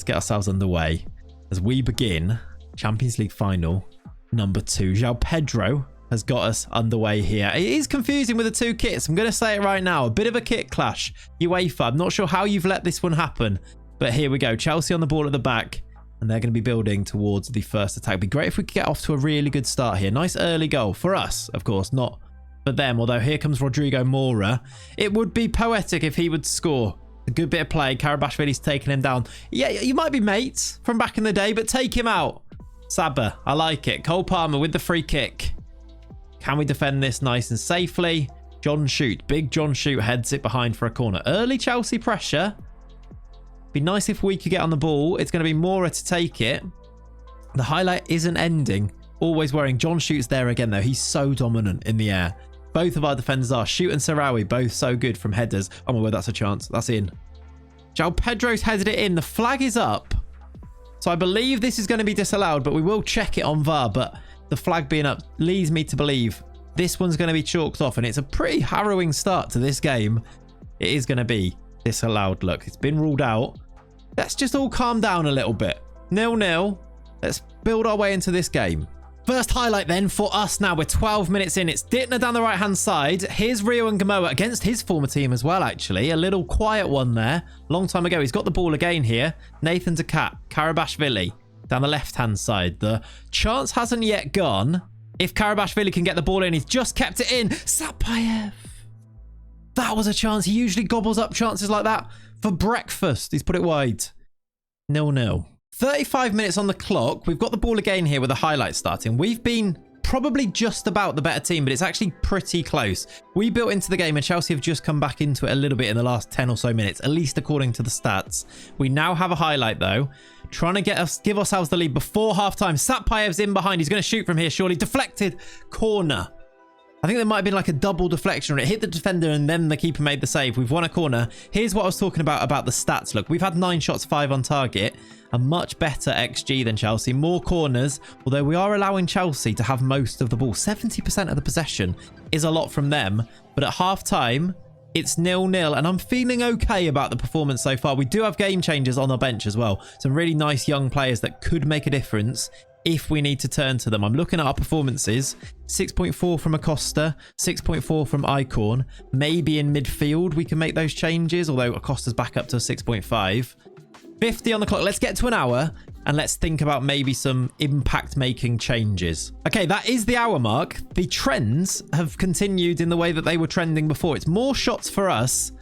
get ourselves underway as we begin Champions League final number 2. João Pedro has got us underway here. It is confusing with the two kits. I'm going to say it right now. A bit of a kit clash. UEFA, I'm not sure how you've let this one happen, but here we go. Chelsea on the ball at the back, and they're going to be building towards the first attack. It'd be great if we could get off to a really good start here. Nice early goal for us, of course, not for them, although here comes Rodrigo Moura. It would be poetic if he would score. A good bit of play. Karabashvili's taking him down. Yeah, you might be mates from back in the day, but take him out. Saba, I like it. Cole Palmer with the free kick. Can we defend this nice and safely? John Shoot. Big John Shoot heads it behind for a corner. Early Chelsea pressure. Be nice if we could get on the ball. It's going to be Moura to take it. The highlight isn't ending. Always worrying. John Shoot's there again, though. He's so dominant in the air. Both of our defenders are. Shoot and Sarawi, both so good from headers. Oh my word, that's a chance. That's in. João Pedro's headed it in. The flag is up. So I believe this is going to be disallowed, but we will check it on VAR. But the flag being up leads me to believe this one's going to be chalked off, and it's a pretty harrowing start to this game. It is going to be disallowed. Look, it's been ruled out. Let's just all calm down a little bit. 0-0. Let's build our way into this game. First highlight then for us now. We're 12 minutes in. It's Dittner down the right-hand side. Here's Rio and Gamoa against his former team as well, actually. A little quiet one there. Long time ago. He's got the ball again here. Nathan Takat. Karabashvili down the left-hand side. The chance hasn't yet gone. If Karabashvili can get the ball in, he's just kept it in. Sapayev. That was a chance. He usually gobbles up chances like that for breakfast. He's put it wide. 0-0. 35 minutes on the clock. We've got the ball again here with the highlights starting. We've been probably just about the better team, but it's actually pretty close. We built into the game, and Chelsea have just come back into it a little bit in the last 10 or so minutes, at least according to the stats. We now have a highlight, though. Trying to give ourselves the lead before half-time. Sapayev's in behind. He's going to shoot from here, surely. Deflected corner. I think there might have been like a double deflection. It hit the defender and then the keeper made the save. We've won a corner. Here's what I was talking about the stats. Look, we've had 9 shots, 5 on target. A much better XG than Chelsea. More corners, although we are allowing Chelsea to have most of the ball. 70% of the possession is a lot from them. But at half-time, it's 0-0, and I'm feeling okay about the performance so far. We do have game changers on our bench as well. Some really nice young players that could make a difference if we need to turn to them. I'm looking at our performances. 6.4 from Acosta, 6.4 from Icorn. Maybe in midfield we can make those changes, although Acosta's back up to 6.5. 50 on the clock. Let's get to an hour and let's think about maybe some impact-making changes. Okay, that is the hour mark. The trends have continued in the way that they were trending before. It's more shots for us,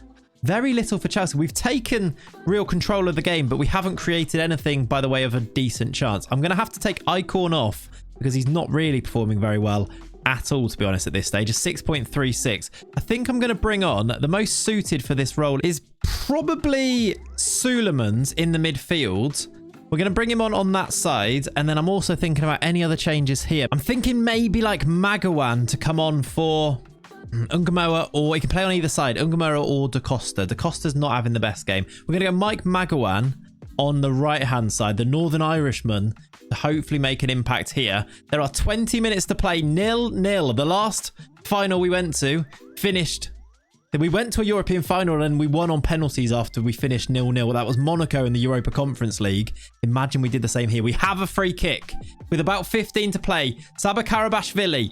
very little for Chelsea. We've taken real control of the game, but we haven't created anything by the way of a decent chance. I'm going to have to take Icorn off because he's not really performing very well at all, to be honest, at this stage. A 6.36. I think I'm going to bring on the most suited for this role is probably Suleiman's in the midfield. We're going to bring him on that side, and then I'm also thinking about any other changes here. I'm thinking maybe like Magawan to come on for Ungamoa, or he can play on either side, Ungamoa or Da Costa. Da Costa's not having the best game. We're going to go Mike Magawan on the right-hand side, the Northern Irishman, to hopefully make an impact here. There are 20 minutes to play, 0-0. The last final we went to finished. We went to a European final and we won on penalties after we finished 0-0. That was Monaco in the Europa Conference League. Imagine we did the same here. We have a free kick with about 15 to play. Saba Karabashvili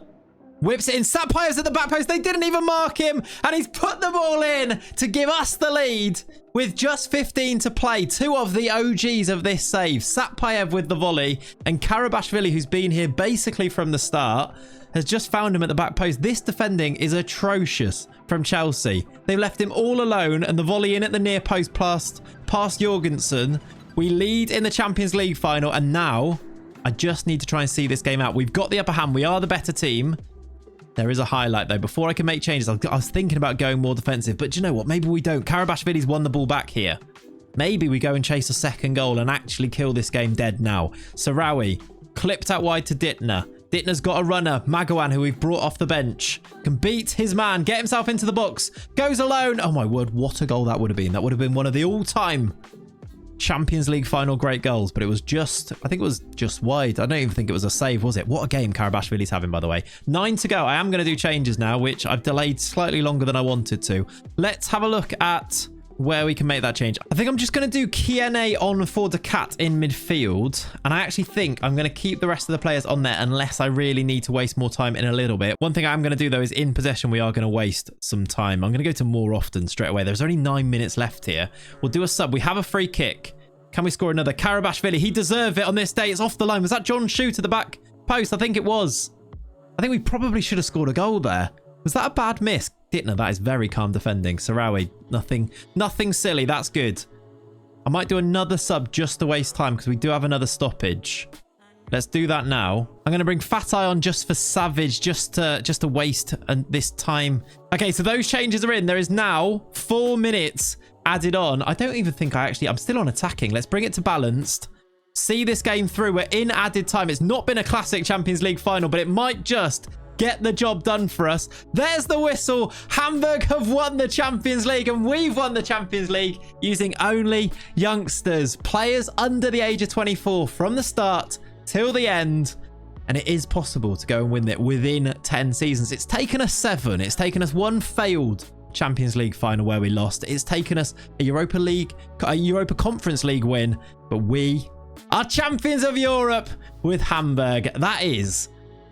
whips it in. Sapayev's at the back post. They didn't even mark him. And he's put the ball in to give us the lead with just 15 to play. 2 of the OGs of this save. Sapayev with the volley. And Karabashvili, who's been here basically from the start, has just found him at the back post. This defending is atrocious from Chelsea. They've left him all alone. And the volley in at the near post past Jorgensen. We lead in the Champions League final. And now I just need to try and see this game out. We've got the upper hand. We are the better team. There is a highlight, though. Before I can make changes, I was thinking about going more defensive. But do you know what? Maybe we don't. Karabashvili's won the ball back here. Maybe we go and chase a second goal and actually kill this game dead now. Sarawi clipped out wide to Dittner. Dittner's got a runner. Magowan, who we've brought off the bench, can beat his man, get himself into the box, goes alone. Oh my word, what a goal that would have been. That would have been one of the all-time Champions League final great goals, but it was just, I think it was just wide. I don't even think it was a save, was it? What a game Karabashvili's having, by the way. 9 to go. I am going to do changes now, which I've delayed slightly longer than I wanted to. Let's have a look at where we can make that change. I think I'm just going to do Kiene on for De Cat in midfield. And I actually think I'm going to keep the rest of the players on there unless I really need to waste more time in a little bit. One thing I'm going to do, though, is in possession, we are going to waste some time. I'm going to go to more often straight away. There's only 9 minutes left here. We'll do a sub. We have a free kick. Can we score another? Karabashvili, he deserved it on this day. It's off the line. Was that John Shue to the back post? I think it was. I think we probably should have scored a goal there. Was that a bad miss? Dittner, that is very calm defending. Sarawi, nothing silly. That's good. I might do another sub just to waste time because we do have another stoppage. Let's do that now. I'm going to bring Fatay on just for Savage, just to waste this time. Okay, so those changes are in. There is now 4 minutes added on. I don't even think I'm still on attacking. Let's bring it to balanced. See this game through. We're in added time. It's not been a classic Champions League final, but it might just get the job done for us. There's the whistle. Hamburg have won the Champions League, and we've won the Champions League using only youngsters, players under the age of 24 from the start till the end. And it is possible to go and win it within 10 seasons. It's taken us 7. It's taken us 1 failed Champions League final where we lost. It's taken us a Europa Conference League win, but we are champions of Europe with Hamburg. That is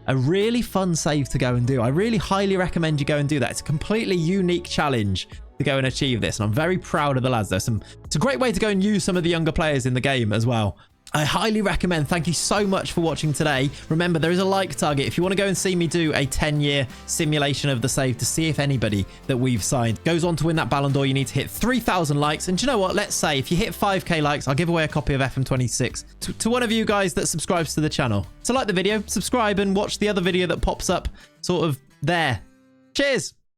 a really fun save to go and do. I really highly recommend you go and do that. It's a completely unique challenge to go and achieve this, and I'm very proud of the lads. It's a great way to go and use some of the younger players in the game as well. I highly recommend. Thank you so much for watching today. Remember, there is a like target. If you want to go and see me do a 10-year simulation of the save to see if anybody that we've signed goes on to win that Ballon d'Or, you need to hit 3,000 likes. And do you know what? Let's say if you hit 5k likes, I'll give away a copy of FM26 to one of you guys that subscribes to the channel. So like the video, subscribe, and watch the other video that pops up sort of there. Cheers.